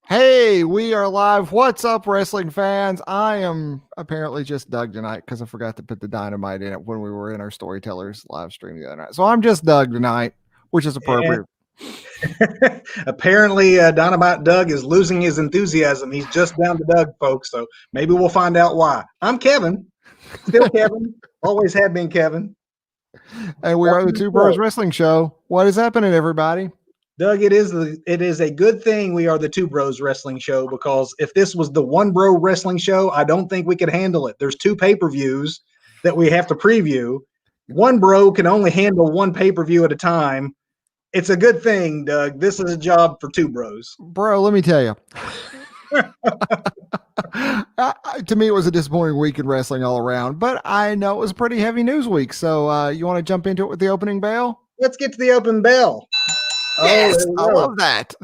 Hey, we are live. What's up, wrestling fans? I am apparently just Doug tonight because I forgot to put the dynamite in it when we were in our Storytellers live stream the other night. So I'm just Doug tonight, which is appropriate. Apparently, Dynamite Doug is losing his enthusiasm. He's just down to Doug, folks. So maybe we'll find out why. I'm Kevin, still Kevin, always have been Kevin. And we are the Two Bros Wrestling Show. What is happening, everybody? Doug, it is a good thing we are the Two Bros Wrestling Show, because if this was the One Bro Wrestling Show, I don't think we could handle it. There's two pay-per-views that we have to preview. One bro can only handle one pay-per-view at a time. It's a good thing, Doug. This is a job for two bros. Bro, let me tell you. To me, it was a disappointing week in wrestling all around, but I know it was a pretty heavy news week. So you want to jump into it with the opening bell? Let's get to the open bell. Yes, I love that.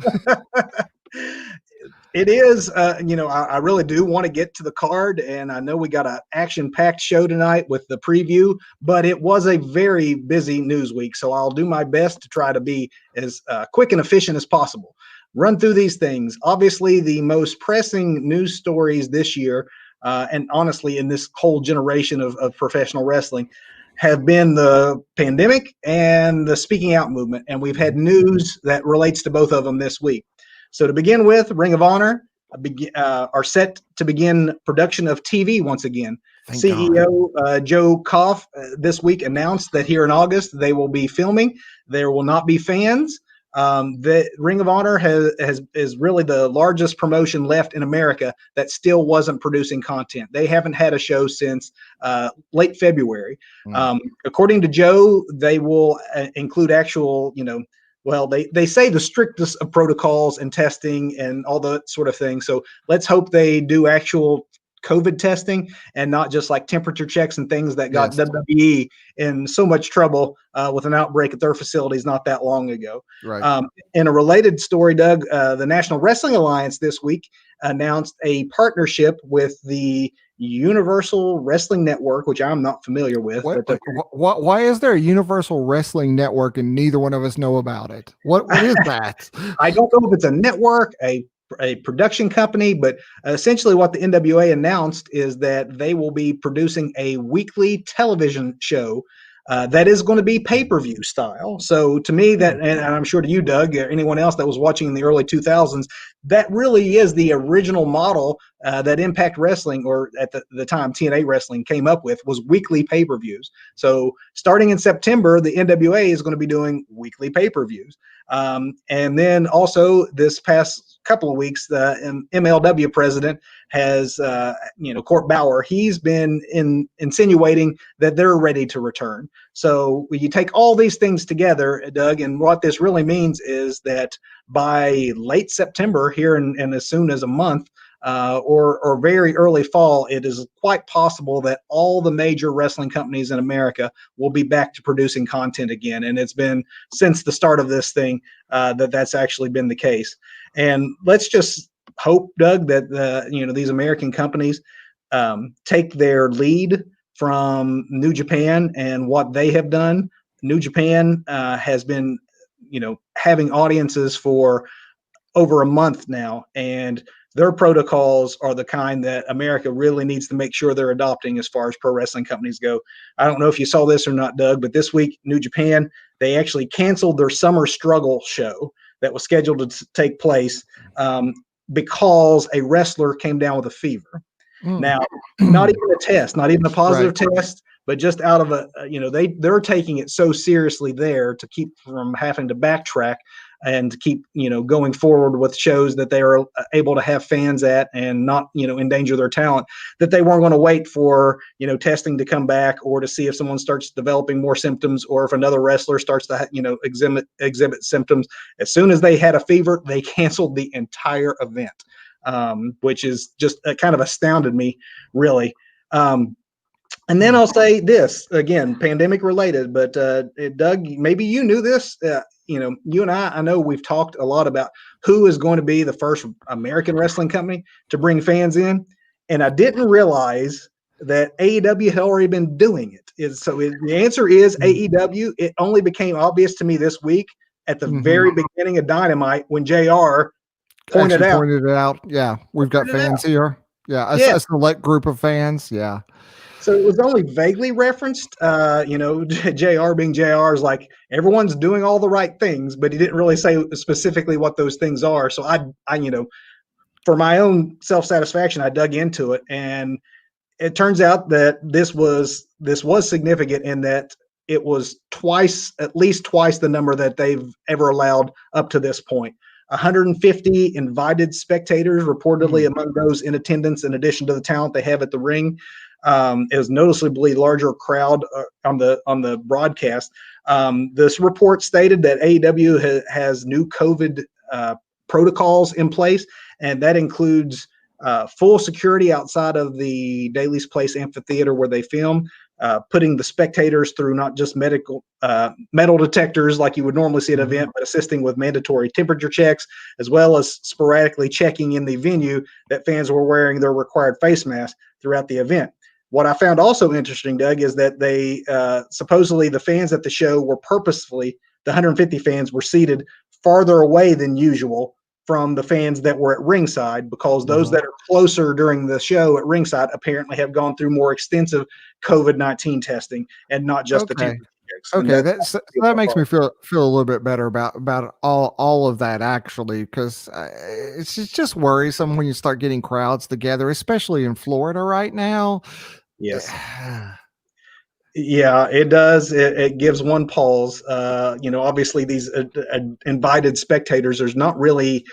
It is, I really do want to get to the card, and I know we got an action-packed show tonight with the preview, but it was a very busy news week, so I'll do my best to try to be as quick and efficient as possible. Run through these things. Obviously, the most pressing news stories this year, and honestly, in this whole generation of professional wrestling, have been the pandemic and the speaking out movement, and we've had news that relates to both of them this week. So to begin with, Ring of Honor are set to begin production of TV once again. Thank CEO Joe Koff this week announced that here in August they will be filming. There will not be fans. The Ring of Honor is really the largest promotion left in America that still wasn't producing content. They haven't had a show since late February. According to Joe, they will include actual, well, they say the strictest of protocols and testing and all that sort of thing. So let's hope they do actual COVID testing and not just like temperature checks and things that got WWE in so much trouble with an outbreak at their facilities not that long ago. Right. In a related story, Doug, the National Wrestling Alliance this week announced a partnership with the Universal Wrestling Network, which I'm not familiar with. Why is there a Universal Wrestling Network and neither one of us know about it? What is that? I don't know if it's a network, a production company, but essentially what the NWA announced is that they will be producing a weekly television show that is going to be pay-per-view style. So to me, that, and I'm sure to you, Doug, or anyone else that was watching in the early 2000s, that really is the original model that Impact Wrestling, or at the time TNA Wrestling, came up with, was weekly pay-per-views. So starting in September, the NWA is going to be doing weekly pay-per-views. And then also this past couple of weeks, the MLW president has, Court Bauer, he's been insinuating that they're ready to return. So when you take all these things together, Doug, and what this really means is that by late September, here in as soon as a month, or very early fall, it is quite possible that all the major wrestling companies in America will be back to producing content again. And it's been since the start of this thing that's actually been the case. And let's just hope, Doug, that these American companies take their lead from New Japan and what they have done. New Japan has been, having audiences for over a month now, and their protocols are the kind that America really needs to make sure they're adopting as far as pro wrestling companies go. I don't know if you saw this or not, Doug, but this week, New Japan, they actually canceled their Summer Struggle show that was scheduled to take place because a wrestler came down with a fever. Now, not even a test, not even a positive test, but just out of they're taking it so seriously there to keep from having to backtrack and to keep, going forward with shows that they are able to have fans at and not, endanger their talent, that they weren't going to wait for, testing to come back or to see if someone starts developing more symptoms or if another wrestler starts to, exhibit symptoms. As soon as they had a fever, they canceled the entire event, which is just kind of astounded me, really. And then I'll say this, again, pandemic related, but Doug, maybe you knew this. You and I know we've talked a lot about who is going to be the first American wrestling company to bring fans in. And I didn't realize that AEW had already been doing it. So the answer is AEW. It only became obvious to me this week at the very beginning of Dynamite when JR pointed out. Pointed it out. Yeah, we've got fans here. Yeah, Yeah. a select group of fans. Yeah. So it was only vaguely referenced. JR being JR is like everyone's doing all the right things, but he didn't really say specifically what those things are. So for my own self-satisfaction, I dug into it, and it turns out that this was significant in that it was at least twice the number that they've ever allowed up to this point. 150 invited spectators, reportedly among those in attendance, in addition to the talent they have at the ring. It was noticeably larger crowd on the broadcast. This report stated that AEW has new COVID protocols in place, and that includes full security outside of the Daily's Place amphitheater where they film, putting the spectators through not just metal detectors like you would normally see at an event, but assisting with mandatory temperature checks, as well as sporadically checking in the venue that fans were wearing their required face masks throughout the event. What I found also interesting, Doug, is that they supposedly the fans at the show were the 150 fans were seated farther away than usual from the fans that were at ringside, because those that are closer during the show at ringside apparently have gone through more extensive COVID-19 testing and not just the temperature checks. Okay, that makes me feel a little bit better about all of that, actually, because it's just worrisome when you start getting crowds together, especially in Florida right now. Yes. Yeah, it does. It gives one pause. Obviously these invited spectators, there's not really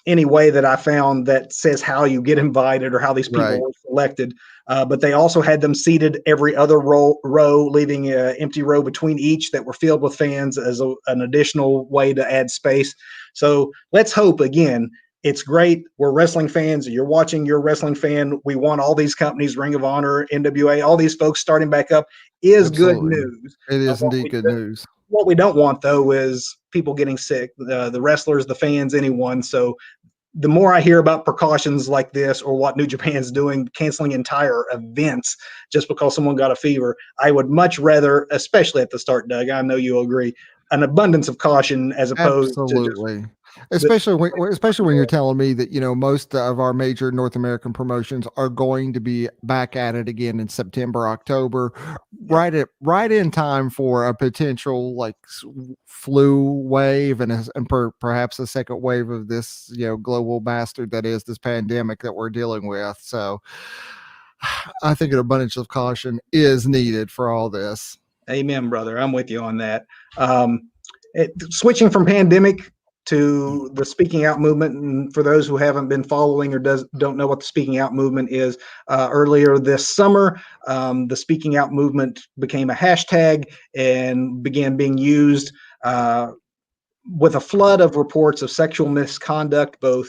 any way that I found that says how you get invited or how these people were selected. But they also had them seated every other row, leaving an empty row between each that were filled with fans as an additional way to add space. So let's hope, again, it's great. We're wrestling fans. You're watching, you're a wrestling fan. We want all these companies, Ring of Honor, NWA, all these folks starting back up is good news. It is indeed good news. What we don't want, though, is people getting sick, the wrestlers, the fans, anyone. So the more I hear about precautions like this, or what New Japan's doing, canceling entire events just because someone got a fever, I would much rather, especially at the start, Doug, I know you'll agree, an abundance of caution as opposed to especially when you're telling me that most of our major North American promotions are going to be back at it again in September, October, right in time for a potential flu wave and perhaps a second wave of this global bastard that is this pandemic that we're dealing with. So I think an abundance of caution is needed for all this. Amen, brother. I'm with you on that. Switching from pandemic to the speaking out movement, and for those who haven't been following or don't know what the speaking out movement is, earlier this summer, the speaking out movement became a hashtag and began being used with a flood of reports of sexual misconduct, both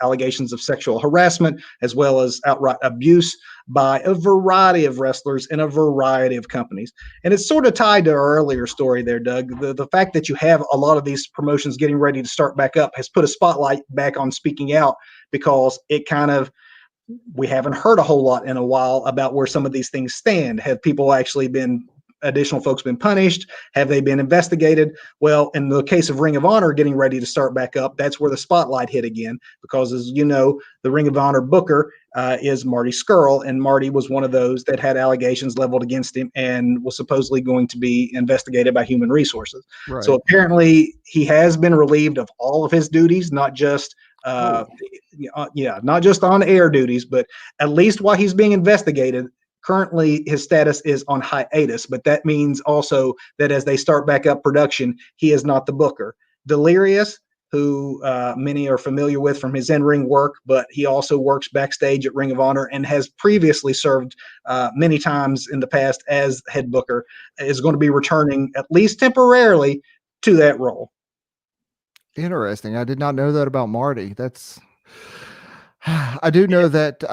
allegations of sexual harassment as well as outright abuse by a variety of wrestlers in a variety of companies. And it's sort of tied to our earlier story there, Doug. The fact that you have a lot of these promotions getting ready to start back up has put a spotlight back on speaking out, because we haven't heard a whole lot in a while about where some of these things stand. Have people actually additional folks been punished? Have they been investigated? Well, in the case of Ring of Honor getting ready to start back up, that's where the spotlight hit again, because as you know, the Ring of Honor booker is Marty Scurll, and Marty was one of those that had allegations leveled against him and was supposedly going to be investigated by Human Resources. So apparently he has been relieved of all of his duties, not just not just on air duties, but at least while he's being investigated. Currently, his status is on hiatus, but that means also that as they start back up production, he is not the booker. Delirious, who many are familiar with from his in-ring work, but he also works backstage at Ring of Honor and has previously served many times in the past as head booker, is going to be returning, at least temporarily, to that role. Interesting. I did not know that about Marty. I do know that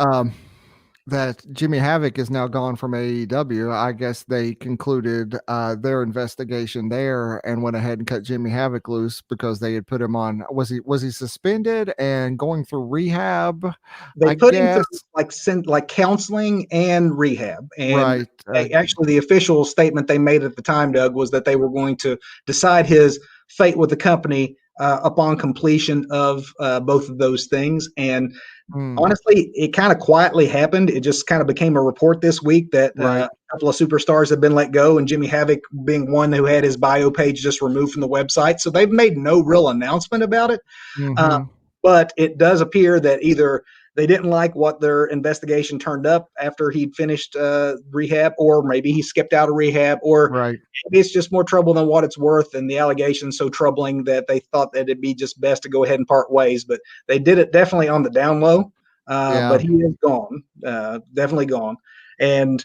that Jimmy Havoc is now gone from AEW. I guess they concluded their investigation there and went ahead and cut Jimmy Havoc loose because they had put him on. Was he suspended and going through rehab? They put him to counseling and rehab. And actually, the official statement they made at the time, Doug, was that they were going to decide his fate with the company upon completion of both of those things. And Mm, honestly, it kind of quietly happened. It just kind of became a report this week that right. a couple of superstars have been let go, and Jimmy Havoc being one who had his bio page just removed from the website. So they've made no real announcement about it. Uh, Hmm. but it does appear that either they didn't like what their investigation turned up after he'd finished rehab, or maybe he skipped out of rehab, or Right. maybe it's just more trouble than what it's worth, and the allegation's so troubling that they thought that it'd be just best to go ahead and part ways. But they did it definitely on the down low. Yeah. But he is gone, definitely gone. And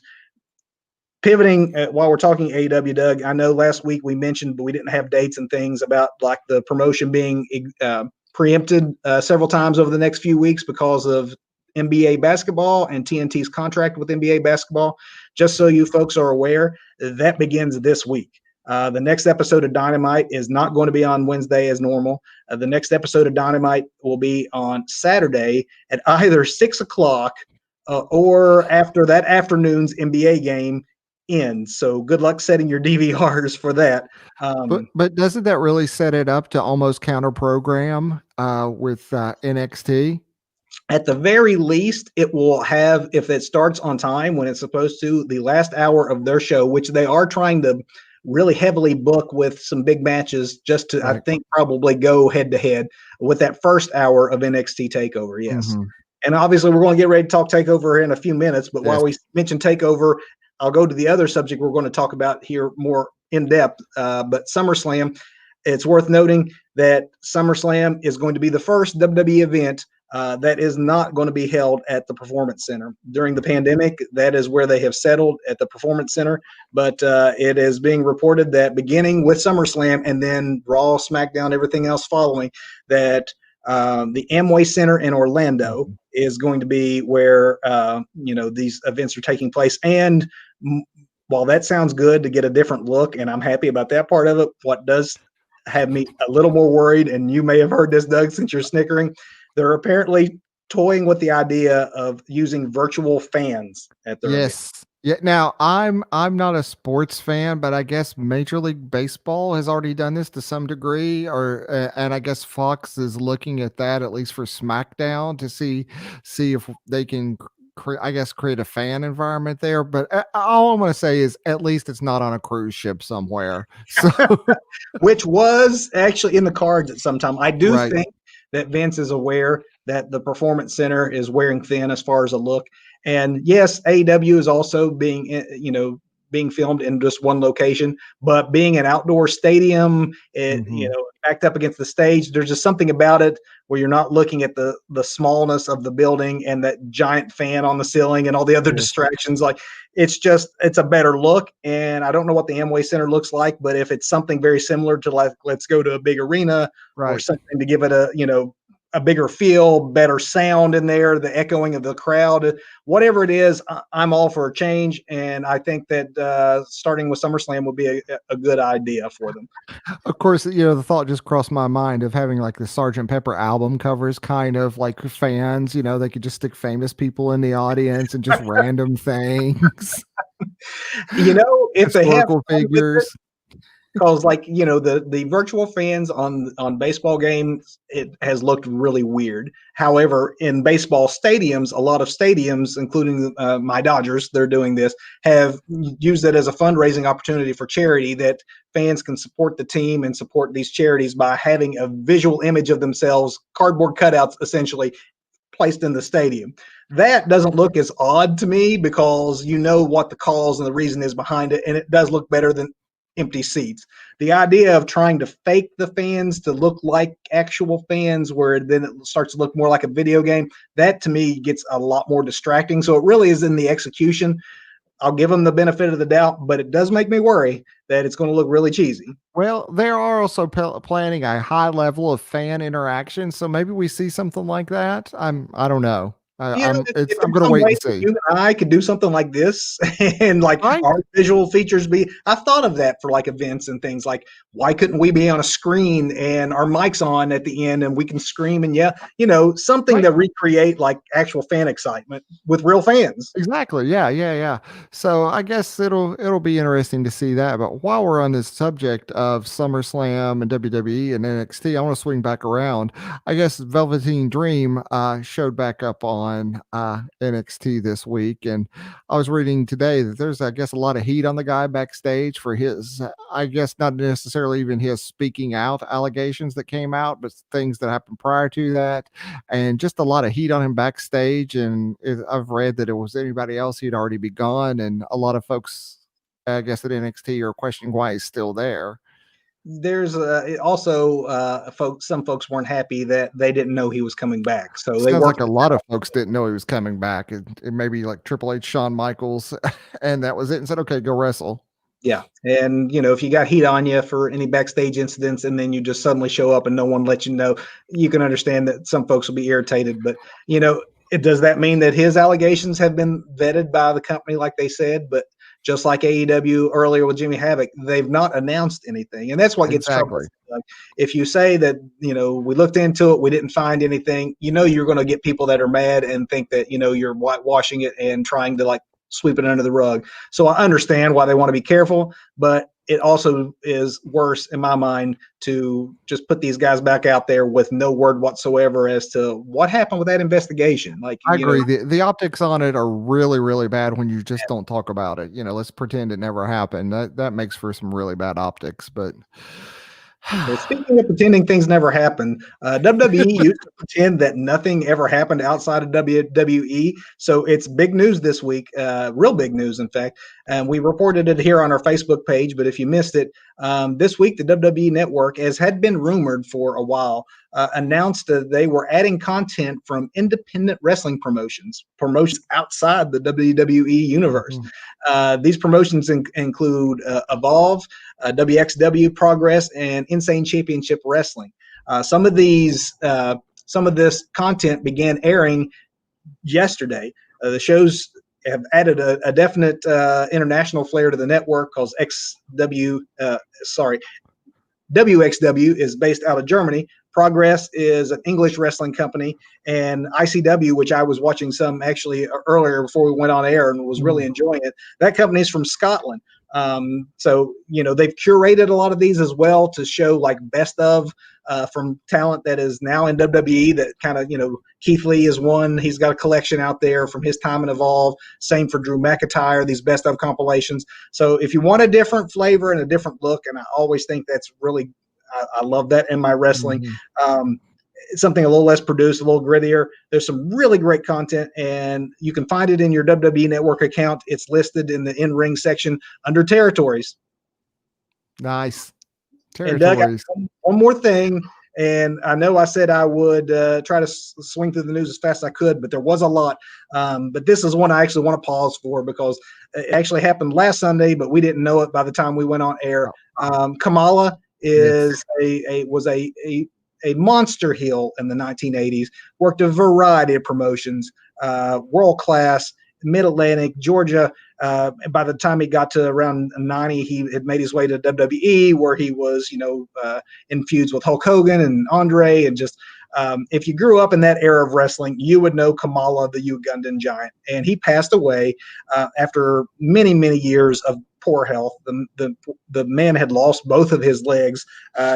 pivoting while we're talking AEW, Doug, I know last week we mentioned, but we didn't have dates and things about like the promotion being preempted several times over the next few weeks because of NBA basketball and TNT's contract with NBA basketball. Just so you folks are aware, that begins this week. The next episode of Dynamite is not going to be on Wednesday as normal. The next episode of Dynamite will be on Saturday at either 6 o'clock or after that afternoon's NBA game ends. So good luck setting your DVRs for that. But doesn't that really set it up to almost counter program with NXT? At the very least, it will have, if it starts on time when it's supposed to, the last hour of their show, which they are trying to really heavily book with some big matches just to, I Right. think, probably go head to head with that first hour of NXT TakeOver. Yes. Hmm. And obviously, we're going to get ready to talk TakeOver in a few minutes. But Yes. while we mention TakeOver, I'll go to the other subject we're going to talk about here more in depth. But SummerSlam, it's worth noting that SummerSlam is going to be the first WWE event that is not going to be held at the Performance Center. During the pandemic, that is where they have settled at the Performance Center. But it is being reported that beginning with SummerSlam and then Raw, SmackDown, everything else following, that the Amway Center in Orlando Mhm. is going to be where these events are taking place. And while that sounds good to get a different look, and I'm happy about that part of it, what does have me a little more worried, and you may have heard this, Doug, since you're snickering, they're apparently toying with the idea of using virtual fans at their event. Yes. Yeah. Now I'm not a sports fan, but I guess Major League Baseball has already done this to some degree, or and I guess Fox is looking at that at least for SmackDown to see if they can I guess create a fan environment there. But all I'm going to say is at least it's not on a cruise ship somewhere. So Which was actually in the cards at some time. I do right. think that Vince is aware that the Performance Center is wearing thin as far as a look. And yes, AEW is also being filmed in just one location, but being an outdoor stadium, Hmm. backed up against the stage, there's just something about it where you're not looking at the smallness of the building and that giant fan on the ceiling and all the other Yes. distractions. Like it's a better look. And I don't know what the Amway Center looks like, but if it's something very similar to like, let's go to a big arena or Right. something to give it a bigger feel, better sound in there, the echoing of the crowd, whatever it is, I'm all for a change. And I think that starting with SummerSlam would be a good idea for them. Of course, the thought just crossed my mind of having like the Sergeant Pepper album covers, kind of like fans. They could just stick famous people in the audience and just random things, If they have historical fun with it, figures. because like the virtual fans on baseball games, it has looked really weird. However, in baseball stadiums, a lot of stadiums, including my Dodgers, they're doing this, have used it as a fundraising opportunity for charity, that fans can support the team and support these charities by having a visual image of themselves, cardboard cutouts essentially, placed in the stadium. That doesn't look as odd to me because you know what the cause and the reason is behind it, and it does look better than empty seats. The idea of trying to fake the fans to look like actual fans, where then it starts to look more like a video game, that to me gets a lot more distracting. So it really is in the execution. I'll give them the benefit of the doubt, but it does make me worry that it's going to look really cheesy. Well, they are also planning a high level of fan interaction, so maybe we see something like that. I don't know. I'm going to wait and see. You and I could do something like this, and like Right? our visual features be. I've thought of that for like events and things. Like, why couldn't we be on a screen and our mics on at the end, and we can scream and something Right. to recreate like actual fan excitement with real fans. Exactly. Yeah. So I guess it'll be interesting to see that. But while we're on this subject of SummerSlam and WWE and NXT, I want to swing back around. I guess Velveteen Dream showed back up on NXT this week, and I was reading today that there's, I guess, a lot of heat on the guy backstage for his, I guess, not necessarily even his speaking out allegations that came out, but things that happened prior to that, and just a lot of heat on him backstage. And I've read that it was anybody else, he'd already be gone. And a lot of folks, I guess, at NXT are questioning why he's still there. There's also some folks weren't happy that they didn't know he was coming back. So they Sounds like worked. a lot of folks didn't know he was coming back. It may be like Triple H, Shawn Michaels, and that was it, and said, okay, go wrestle. Yeah. And, if you got heat on you for any backstage incidents and then you just suddenly show up and no one let you know, you can understand that some folks will be irritated. But, does that mean that his allegations have been vetted by the company like they said? But just like AEW earlier with Jimmy Havoc, they've not announced anything. And that's what gets trouble. Like, if you say that, we looked into it, we didn't find anything, you're going to get people that are mad and think that, you're whitewashing it and trying to like sweep it under the rug. So I understand why they want to be careful, but it also is worse in my mind to just put these guys back out there with no word whatsoever as to what happened with that investigation. Like, I agree. The optics on it are really, really bad when you just don't talk about it. Let's pretend it never happened. That makes for some really bad optics. But well, speaking of pretending things never happened, WWE used to pretend that nothing ever happened outside of WWE. So it's big news this week, real big news, in fact. And we reported it here on our Facebook page. But if you missed it, this week, the WWE Network, as had been rumored for a while, announced that they were adding content from independent wrestling promotions outside the WWE universe. These promotions include Evolve, WXW, Progress, and Insane Championship Wrestling. Some of this content began airing yesterday. The shows have added a definite international flair to the network because WXW is based out of Germany. Progress is an English wrestling company, and ICW, which I was watching some actually earlier before we went on air and was really enjoying it. That company is from Scotland. So they've curated a lot of these as well to show like best of from talent that is now in WWE. That kind of Keith Lee is one. He's got a collection out there from his time in Evolve. Same for Drew McIntyre. These best of compilations. So if you want a different flavor and a different look, and I always think that's really I love that in my wrestling. Something a little less produced, a little grittier. There's some really great content, and you can find it in your WWE Network account. It's listed in the in-ring section under territories. Nice. Territories. And Doug, one more thing, and I know I said I would try to swing through the news as fast as I could, but there was a lot. But this is one I actually want to pause for because it actually happened last Sunday, but we didn't know it by the time we went on air. Kamala was a monster heel in the 1980s, worked a variety of promotions, world class, Mid-Atlantic, Georgia. By the time he got to around 90, he had made his way to WWE, where he was, in feuds with Hulk Hogan and Andre. And just if you grew up in that era of wrestling, you would know Kamala, the Ugandan giant. And he passed away after many, many years of poor health. The man had lost both of his legs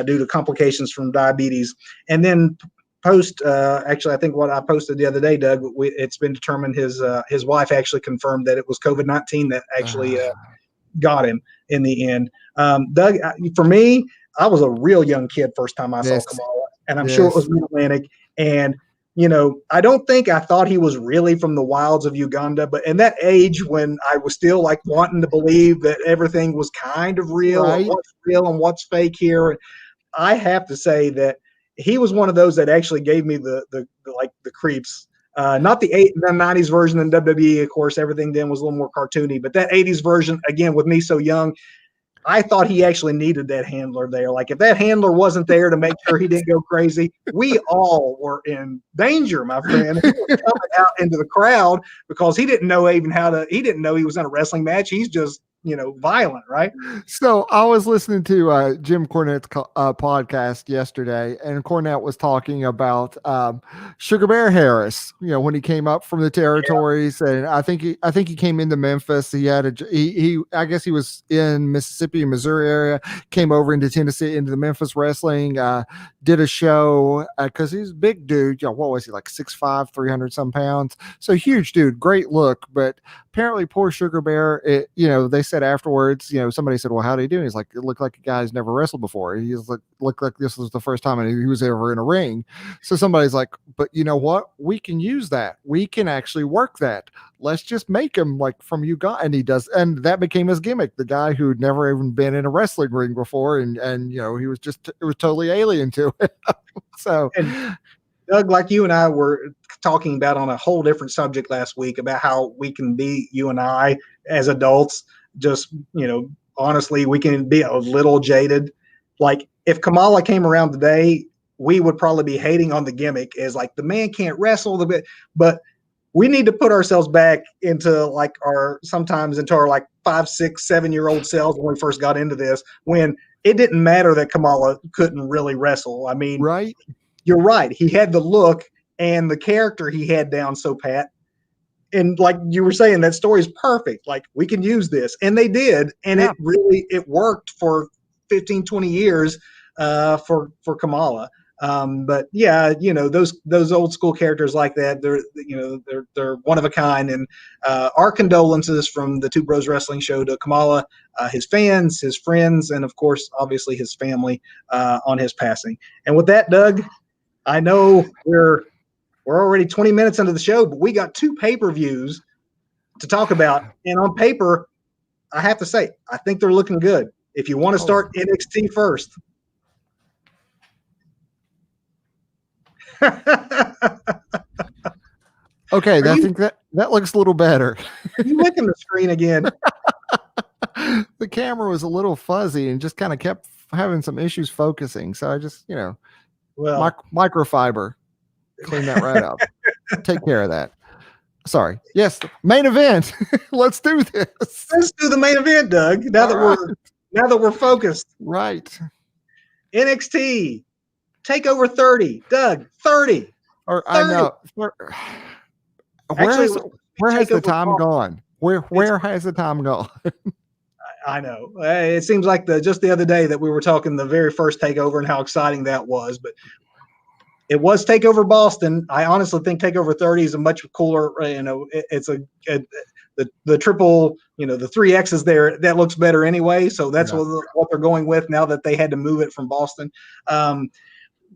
due to complications from diabetes. And then actually, I think what I posted the other day, Doug, it's been determined his wife actually confirmed that it was COVID-19 that actually got him in the end. Doug, for me, I was a real young kid first time I saw Kamala, and I'm sure it was Mid-Atlantic. And I don't think I thought he was really from the wilds of Uganda, but in that age when I was still like wanting to believe that everything was kind of real, right, what's real and what's fake here, I have to say that he was one of those that actually gave me the creeps. Not the 90s version in WWE, of course, everything then was a little more cartoony, but that 80s version, again, with me so young, I thought he actually needed that handler there. Like if that handler wasn't there to make sure he didn't go crazy, we all were in danger, my friend. He was coming out into the crowd because he didn't know even he didn't know he was in a wrestling match. He's just, violent, right? So I was listening to Jim Cornette's podcast yesterday, and Cornette was talking about Sugar Bear Harris. When he came up from the territories, and I think he came into Memphis. He had I guess he was in Mississippi and Missouri area. Came over into Tennessee into the Memphis wrestling. Did a show because he's a big dude. What was he, like 6'5", 300 some pounds? So huge dude, great look, but apparently poor Sugar Bear. They said afterwards, somebody said, well, how did he do? He's like, it looked like a guy who's never wrestled before. He's like, looked like this was the first time he was ever in a ring. So somebody's like, but you know what? We can use that. We can actually work that. Let's just make him like from Uganda. And he does. And that became his gimmick. The guy who'd never even been in a wrestling ring before. And he was it was totally alien to it. So. And Doug, like you and I were talking about on a whole different subject last week about how we can be, you and I as adults, just, honestly, we can be a little jaded. Like if Kamala came around today, we would probably be hating on the gimmick as like the man can't wrestle the bit, but we need to put ourselves back into like sometimes into our like 5, 6, 7-year-old selves when we first got into this, when it didn't matter that Kamala couldn't really wrestle. I mean, right. You're right. He had the look and the character he had down so pat. And like you were saying, that story is perfect. Like we can use this. And they did. And it worked for 15, 20 years for Kamala. But yeah, those old school characters like that, they're one of a kind. And our condolences from the Two Bros Wrestling Show to Kamala, his fans, his friends, and of course, obviously his family on his passing. And with that, Doug, I know we're already 20 minutes into the show, but we got 2 pay-per-views to talk about. And on paper, I have to say, I think they're looking good. If you want to start NXT first. Okay, I think that looks a little better. You look at the screen again. The camera was a little fuzzy and just kind of kept having some issues focusing. So I just, microfiber, clean that right up. Take care of that. Sorry. Yes, main event. Let's do this. Let's do the main event, Doug. Now that we're focused. Right. NXT TakeOver 30. Doug, 30. Or 30. I know. Where has the time gone? Where has the time gone? I know. It seems like just the other day that we were talking the very first TakeOver and how exciting that was, but it was TakeOver Boston. I honestly think TakeOver 30 is a much cooler, it's the triple, the 3 X's there, that looks better anyway. So that's what they're going with now that they had to move it from Boston.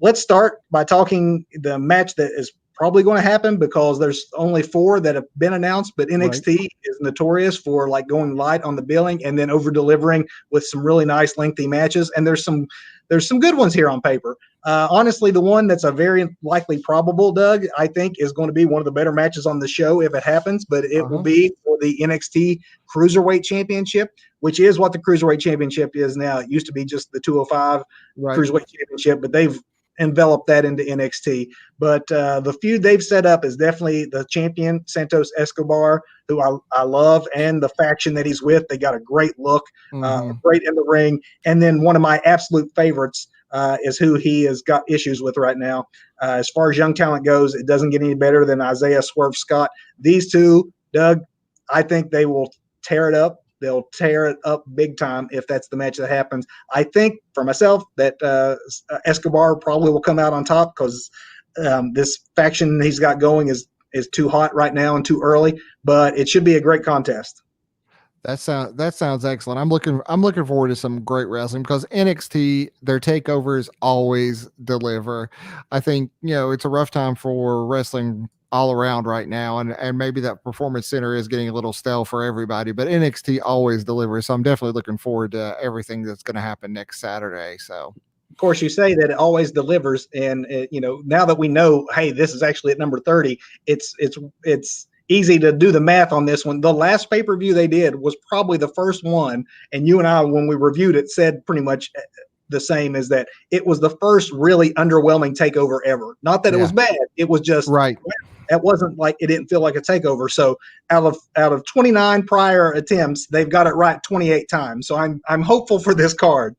Let's start by talking the match that is probably going to happen because there's only 4 that have been announced, but NXT is notorious for like going light on the billing and then over delivering with some really nice lengthy matches. And there's some good ones here on paper. Honestly, the one that's a very likely probable, Doug, I think is going to be one of the better matches on the show if it happens, but it will be for the NXT Cruiserweight Championship, which is what the Cruiserweight Championship is now. It used to be just the 205 Cruiserweight Championship, but they've enveloped that into NXT. But the feud they've set up is definitely the champion, Santos Escobar, who I love, and the faction that he's with. They got a great look, great in the ring. And then one of my absolute favorites is who he has got issues with right now. As far as young talent goes, it doesn't get any better than Isaiah Swerve Scott. These two, Doug, I think they will tear it up. They'll tear it up big time if that's the match that happens. I think for myself that Escobar probably will come out on top because this faction he's got going is too hot right now and too early. But it should be a great contest. That sounds excellent. I'm looking forward to some great wrestling because NXT, their takeovers always deliver. I think it's a rough time for wrestling all around right now, and maybe that Performance Center is getting a little stale for everybody, but NXT always delivers. So I'm definitely looking forward to everything that's going to happen next Saturday. So, of course, you say that it always delivers, and now that we know, hey, this is actually at number 30. It's easy to do the math on this one. The last pay-per-view they did was probably the first one, and you and I, when we reviewed it, said pretty much the same, as that it was the first really underwhelming takeover ever. Not that it was bad, it was just right. It wasn't like, it didn't feel like a takeover. So out of 29 prior attempts, they've got it right 28 times. So I'm hopeful for this card.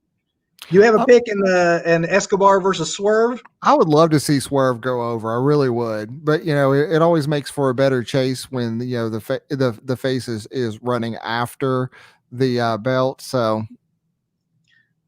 You have a pick in Escobar versus Swerve? I would love to see Swerve go over. I really would. But it always makes for a better chase when the face is running after the belt. So,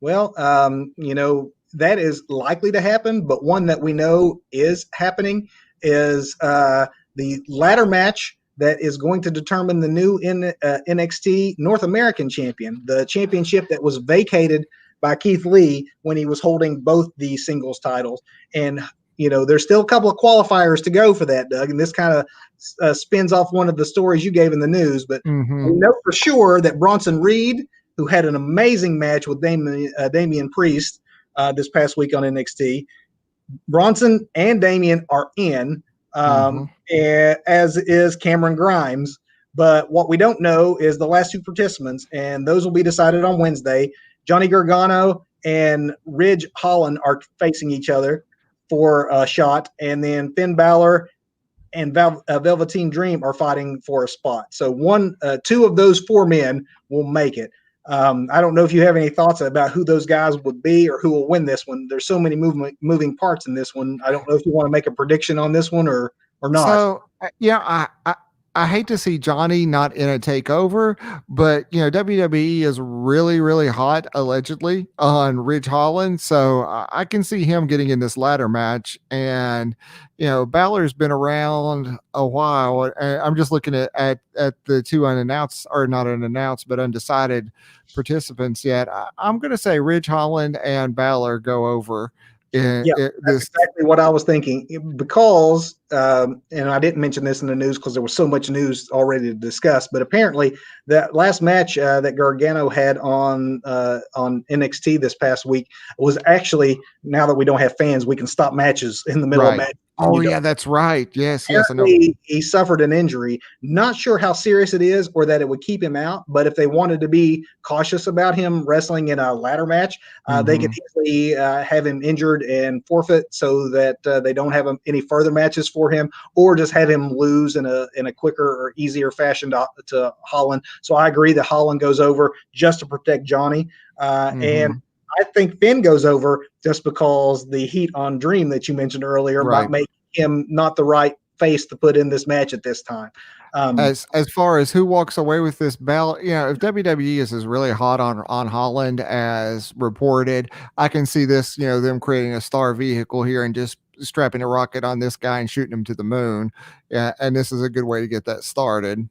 well, that is likely to happen. But one that we know is happening is the ladder match that is going to determine the new NXT North American champion, the championship that was vacated by Keith Lee when he was holding both the singles titles. And, there's still a couple of qualifiers to go for that, Doug. And this kind of spins off one of the stories you gave in the news. But we know for sure that Bronson Reed, who had an amazing match with Damian Priest this past week on NXT, Bronson and Damian are in, as is Cameron Grimes. But what we don't know is the last two participants, and those will be decided on Wednesday. Johnny Gargano and Ridge Holland are facing each other for a shot, and then Finn Balor and Velveteen Dream are fighting for a spot. So two of those four men will make it. I don't know if you have any thoughts about who those guys would be or who will win this one. There's so many moving parts in this one. I don't know if you want to make a prediction on this one or not. So, I hate to see Johnny not in a takeover, but WWE is really, really hot allegedly on Ridge Holland, so I can see him getting in this ladder match. And Balor's been around a while. I'm just looking at the two unannounced, or not unannounced, but undecided participants yet. I'm going to say Ridge Holland and Balor go over. That's exactly what I was thinking, because and I didn't mention this in the news because there was so much news already to discuss, but apparently that last match that Gargano had on NXT this past week was actually, now that we don't have fans, we can stop matches in the middle of match. Oh yeah, that's right. Yes, I know. He suffered an injury. Not sure how serious it is or that it would keep him out, but if they wanted to be cautious about him wrestling in a ladder match, they could easily have him injured and forfeit, so that they don't have any further matches for him, or just have him lose in a quicker or easier fashion to Holland. So I agree that Holland goes over just to protect Johnny. And I think Finn goes over just because the heat on Dream that you mentioned earlier might make him not the right face to put in this match at this time. As far as who walks away with this belt, if WWE is really hot on Holland as reported, I can see this, them creating a star vehicle here and just strapping a rocket on this guy and shooting him to the moon. Yeah, and this is a good way to get that started.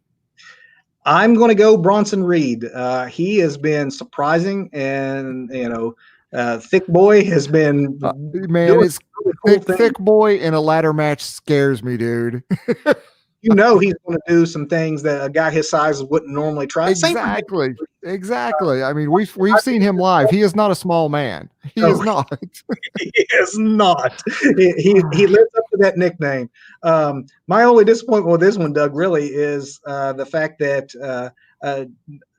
I'm going to go Bronson Reed. He has been surprising, and Thick Boy has been it's really cool Thick Boy in a ladder match scares me, dude. He's going to do some things that a guy his size wouldn't normally try. Exactly. I mean, we've seen him live. He is not a small man. He is not. He is not. He lives up to that nickname. My only disappointment with this one, Doug, really is the fact that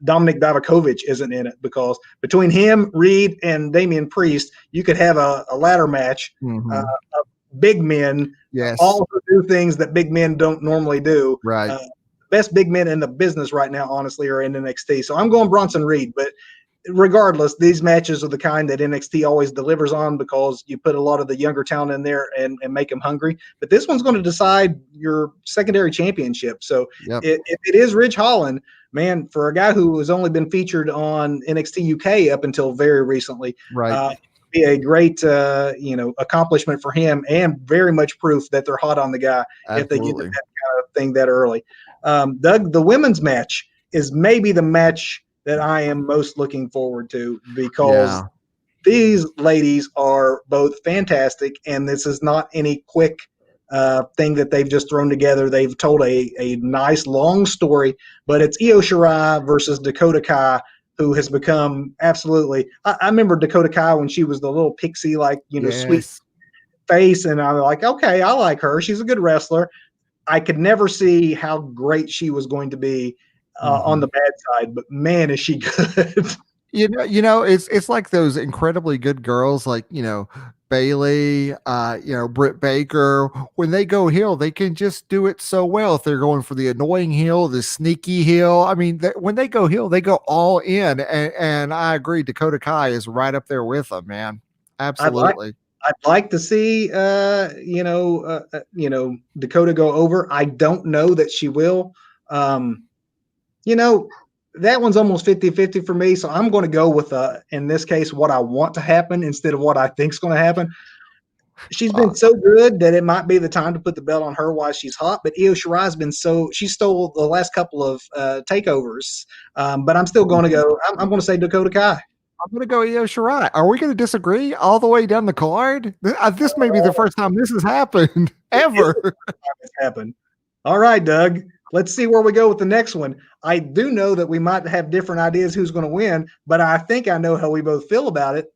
Dominic Divakovic isn't in it, because between him, Reed, and Damian Priest, you could have a ladder match of big men, all who do things that big men don't normally do. Right. Best big men in the business right now, honestly, are in NXT. So I'm going Bronson Reed. But regardless, these matches are the kind that NXT always delivers on, because you put a lot of the younger talent in there and make them hungry. But this one's going to decide your secondary championship. So if it is Ridge Holland, man, for a guy who has only been featured on NXT UK up until very recently, be a great accomplishment for him, and very much proof that they're hot on the guy. Absolutely. If they get that kind of thing that early. Doug, the women's match is maybe the match that I am most looking forward to, because these ladies are both fantastic, and this is not any quick thing that they've just thrown together. They've told a nice long story, but it's Io Shirai versus Dakota Kai, who has become absolutely. I remember Dakota Kai when she was the little pixie, sweet face, and I'm like, okay, I like her. She's a good wrestler. I could never see how great she was going to be on the bad side, but man, is she good. It's like those incredibly good girls, like Bailey, Britt Baker. When they go heel, they can just do it so well. If they're going for the annoying heel, the sneaky heel, I mean, when they go heel, they go all in. And I agree, Dakota Kai is right up there with them, man. Absolutely. I'd like to see, Dakota go over. I don't know that she will. That one's almost 50-50 for me. So I'm going to go with, in this case, what I want to happen instead of what I think is going to happen. She's been so good that it might be the time to put the belt on her while she's hot. But Io Shirai's been she stole the last couple of takeovers. But I'm still going to go. I'm going to say Dakota Kai. I'm going to go Io Shirai. Are we going to disagree all the way down the card? This may be the first time this has happened ever. It's happened. All right, Doug. Let's see where we go with the next one. I do know that we might have different ideas who's going to win, but I think I know how we both feel about it.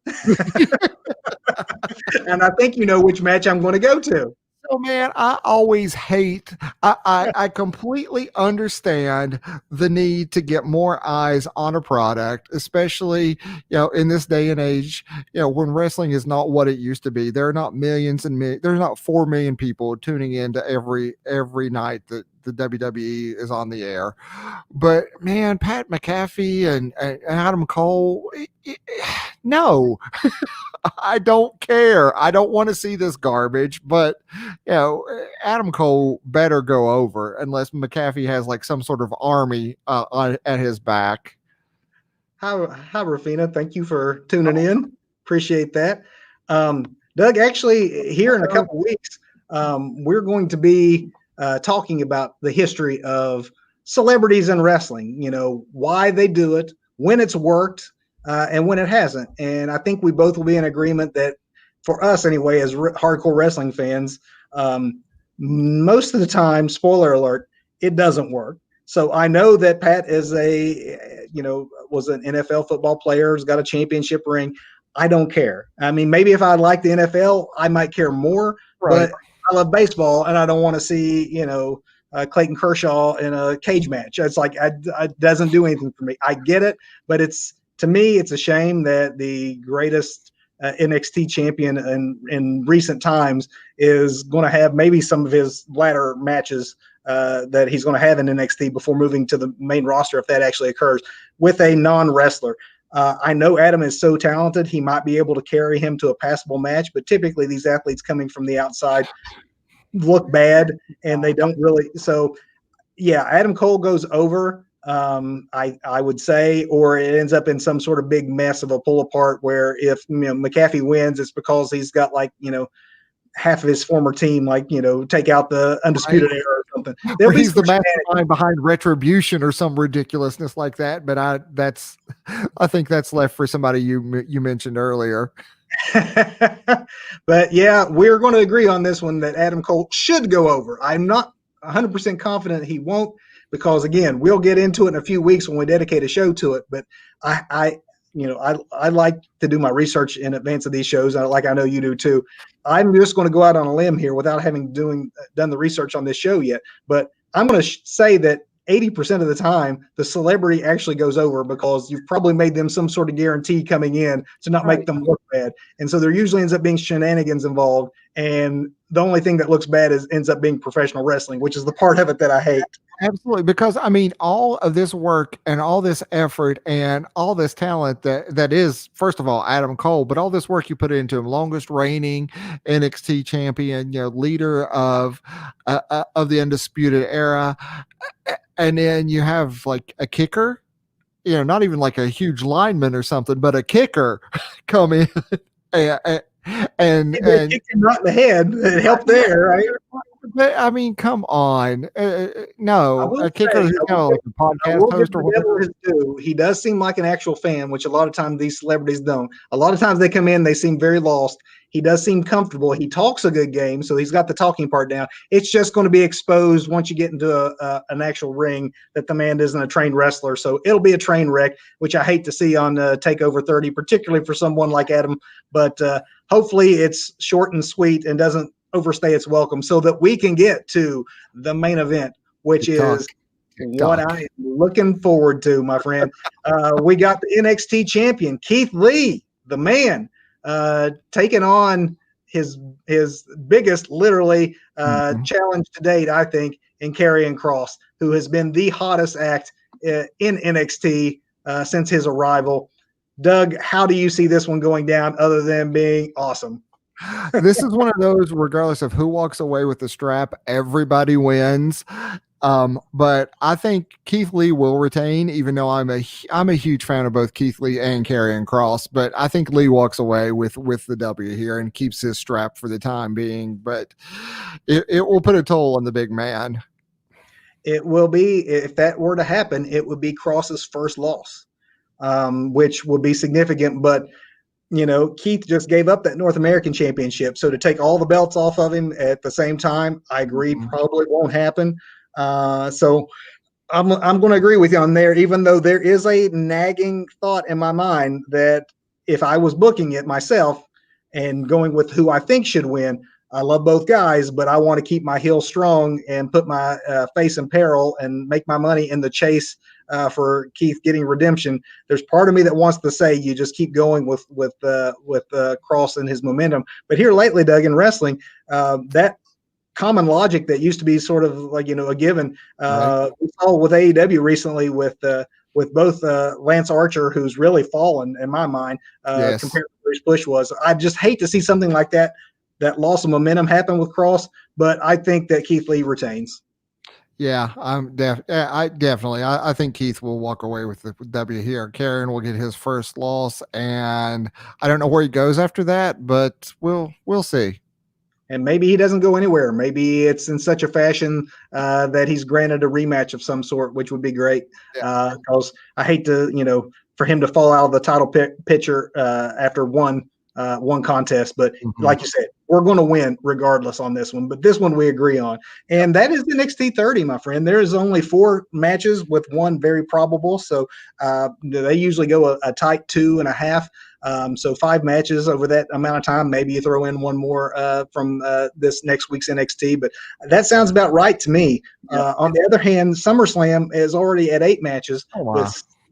And I think you know which match I'm going to go to. So, man, I always hate, I completely understand the need to get more eyes on a product, especially, in this day and age, when wrestling is not what it used to be. There are not millions and there's not 4 million people tuning in to every night that the WWE is on the air. But, man, Pat McAfee and Adam Cole, no. I don't care. I don't want to see this garbage, but Adam Cole better go over unless McAfee has like some sort of army at his back. Hi, Rafina. Thank you for tuning in. Appreciate that. Doug, actually, here in a couple weeks, we're going to be talking about the history of celebrities in wrestling, why they do it, when it's worked, and when it hasn't. And I think we both will be in agreement that, for us anyway, as hardcore wrestling fans, most of the time, spoiler alert, it doesn't work. So I know that Pat is was an NFL football player, has got a championship ring. I don't care. I mean, maybe if I like the NFL, I might care more, right. But I love baseball and I don't want to see, Clayton Kershaw in a cage match. It's like, it doesn't do anything for me. I get it, but to me, it's a shame that the greatest NXT champion in recent times is going to have maybe some of his latter matches that he's going to have in NXT before moving to the main roster, if that actually occurs, with a non-wrestler. I know Adam is so talented, he might be able to carry him to a passable match, but typically these athletes coming from the outside look bad, and they don't really. So, yeah, Adam Cole goes over. I would say, or it ends up in some sort of big mess of a pull apart where if McAfee wins, it's because he's got half of his former team, take out the Undisputed Era or something. Or he's the mastermind behind Retribution or some ridiculousness like that. But I think that's left for somebody you mentioned earlier. But yeah, we're going to agree on this one that Adam Cole should go over. I'm not 100% confident he won't, because again, we'll get into it in a few weeks when we dedicate a show to it. But I like to do my research in advance of these shows. I know you do too. I'm just going to go out on a limb here without having done the research on this show yet. But I'm going to say that 80% of the time, the celebrity actually goes over because you've probably made them some sort of guarantee coming in to not make them look bad. And so there usually ends up being shenanigans involved. And the only thing that looks bad ends up being professional wrestling, which is the part of it that I hate. Absolutely. Because I mean, all of this work and all this effort and all this talent that is, first of all, Adam Cole, but all this work you put into him, longest reigning NXT champion, leader of the Undisputed Era. And then you have like a kicker, not even like a huge lineman or something, but a kicker come in and kick him right in the head. It helped there, right? I mean, come on. No, a kicker who's like a podcast host or whatever. He does seem like an actual fan, which a lot of times these celebrities don't. A lot of times they come in, they seem very lost. He does seem comfortable. He talks a good game, so he's got the talking part down. It's just going to be exposed once you get into an actual ring that the man isn't a trained wrestler. So it'll be a train wreck, which I hate to see on TakeOver 30, particularly for someone like Adam. But hopefully it's short and sweet and doesn't overstay its welcome so that we can get to the main event, which is what I am looking forward to, my friend. We got the NXT champion, Keith Lee, the man, taking on his biggest, literally, challenge to date, I think, in Karrion Kross, who has been the hottest act in NXT since his arrival. Doug, how do you see this one going down other than being awesome? This is one of those, regardless of who walks away with the strap, everybody wins. But I think Keith Lee will retain, even though I'm a huge fan of both Keith Lee and Karrion Kross. But I think Lee walks away with the W here and keeps his strap for the time being. But it will put a toll on the big man. It will be, if that were to happen, it would be Kross's first loss, which would be significant. But Keith just gave up that North American Championship, so to take all the belts off of him at the same time, I agree, probably won't happen. So I'm going to agree with you on there, even though there is a nagging thought in my mind that if I was booking it myself and going with who I think should win, I love both guys, but I want to keep my heel strong and put my face in peril and make my money in the chase for Keith getting redemption. There's part of me that wants to say you just keep going with Kross and his momentum. But here lately, Doug, in wrestling, that common logic that used to be sort of like, a given, right. We saw with AEW recently with both Lance Archer, who's really fallen in my mind, compared to where his push was. I just hate to see something like that loss of momentum happen with Kross, but I think that Keith Lee retains. Yeah, I think Keith will walk away with the W here. Karrion will get his first loss, and I don't know where he goes after that, but we'll see. And maybe he doesn't go anywhere. Maybe it's in such a fashion that he's granted a rematch of some sort, which would be great. Because I hate to, for him to fall out of the title picture after one contest. But like you said, we're going to win regardless on this one. But this one we agree on. And that is the NXT 30, my friend. There is only 4 matches with one very probable. So they usually go a tight 2.5. So 5 matches over that amount of time. Maybe you throw in one more from this next week's NXT. But that sounds about right to me. On the other hand, SummerSlam is already at 8 matches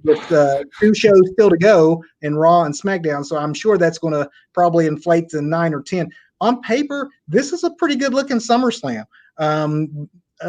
with 2 shows still to go in Raw and SmackDown. So I'm sure that's going to probably inflate to 9 or 10. On paper, this is a pretty good-looking SummerSlam.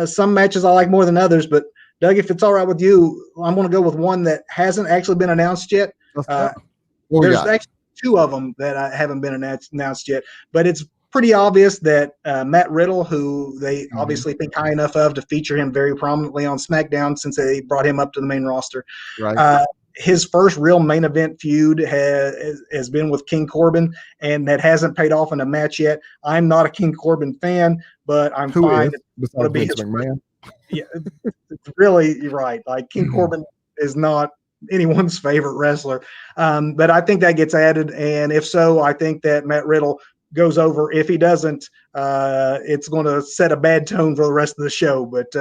Some matches I like more than others, but Doug, if it's all right with you, I'm going to go with one that hasn't actually been announced yet. There's actually 2 of them that haven't been announced yet, but it's pretty obvious that Matt Riddle, who they obviously think high enough of to feature him very prominently on SmackDown since they brought him up to the main roster. Right. His first real main event feud has been with King Corbin, and that hasn't paid off in a match yet. I'm not a King Corbin fan, but I'm fine. To be his man. Yeah, it's really right. Like King Corbin is not anyone's favorite wrestler, but I think that gets added, and if so, I think that Matt Riddle goes over. If he doesn't, it's going to set a bad tone for the rest of the show. But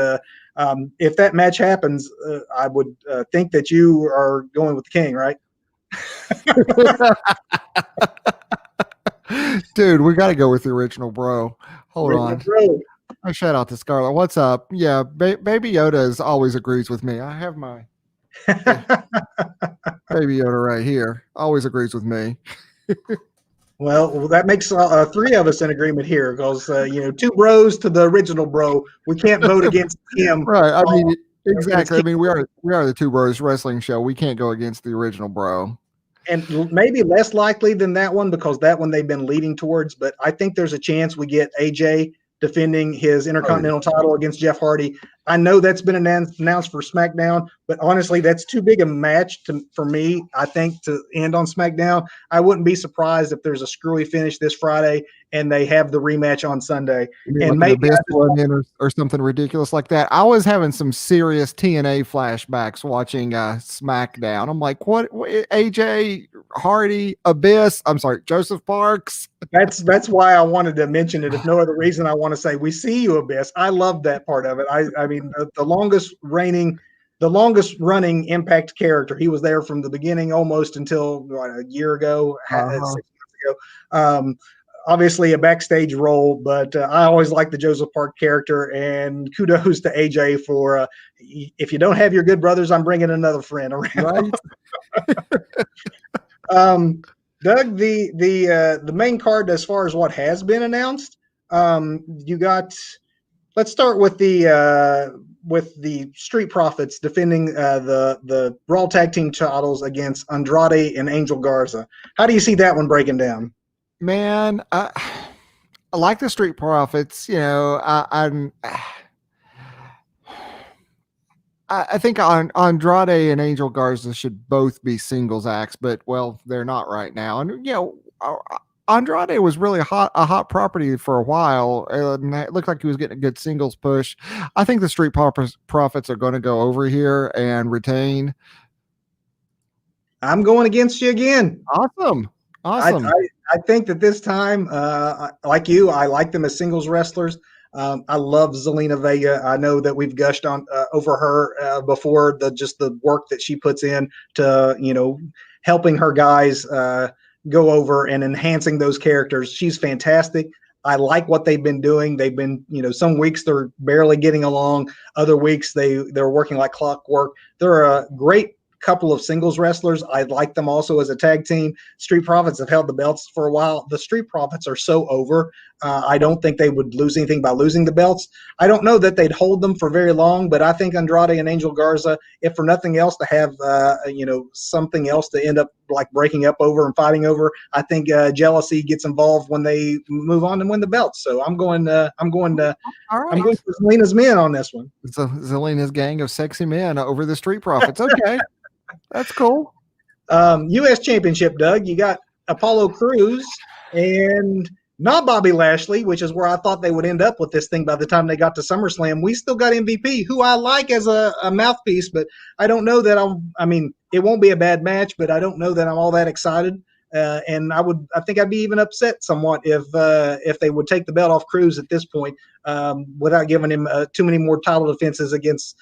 if that match happens, I would think that you are going with the King, right? Dude, we got to go with the original bro. Hold on. I shout out to Scarlett. What's up? Yeah, Baby Yoda always agrees with me. I have my Baby Yoda right here. Always agrees with me. Well, that makes 3 of us in agreement here because, 2 bros to the original bro. We can't vote against him. Right. I mean, exactly. I mean, we are the Two Bros wrestling show. We can't go against the original bro. And maybe less likely than that one because that one they've been leading towards. But I think there's a chance we get AJ defending his Intercontinental title against Jeff Hardy. I know that's been announced for SmackDown, but honestly, that's too big a match for me, I think, to end on SmackDown. I wouldn't be surprised if there's a screwy finish this Friday and they have the rematch on Sunday. And like maybe or something ridiculous like that. I was having some serious TNA flashbacks watching SmackDown. I'm like, what AJ Hardy, Abyss? I'm sorry, Joseph Parks. That's why I wanted to mention it. If no other reason, I want to say we see you, Abyss. I love that part of it. I mean, the longest running Impact character. He was there from the beginning almost until a year ago, 6 months ago. obviously a backstage role, but I always like the Joseph Park character, and kudos to AJ for if you don't have your good brothers, I'm bringing another friend around. Right. Doug, the main card as far as what has been announced, you got. Let's start with the Street Profits defending the Raw Tag Team titles against Andrade and Angel Garza. How do you see that one breaking down? Man, I like the Street Profits. You know, I think Andrade and Angel Garza should both be singles acts, but well, they're not right now. And you know, Andrade was really a hot property for a while, and it looked like he was getting a good singles push. I think the Street Profits are going to go over here and retain. I'm going against you again. Awesome. I think that this time, like you, I like them as singles wrestlers. I love Zelina Vega. I know that we've gushed on over her before, just the work that she puts in to helping her guys go over and enhancing those characters. She's fantastic. I like what they've been doing. They've been, some weeks they're barely getting along. Other weeks they're working like clockwork. They're a great couple of singles wrestlers. I like them also as a tag team. Street Profits have held the belts for a while. The Street Profits are so over. I don't think they would lose anything by losing the belts. I don't know that they'd hold them for very long, but I think Andrade and Angel Garza, if for nothing else, to have something else to end up like breaking up over and fighting over. I think jealousy gets involved when they move on and win the belts. So I'm going for Zelina's men on this one. It's Zelina's gang of sexy men over the Street Profits. Okay. That's cool. U.S. Championship, Doug. You got Apollo Crews and not Bobby Lashley, which is where I thought they would end up with this thing by the time they got to SummerSlam. We still got MVP, who I like as a mouthpiece, but I don't know that it won't be a bad match, but I don't know that I'm all that excited. And I think I'd be even upset somewhat if they would take the belt off Crews at this point without giving him too many more title defenses against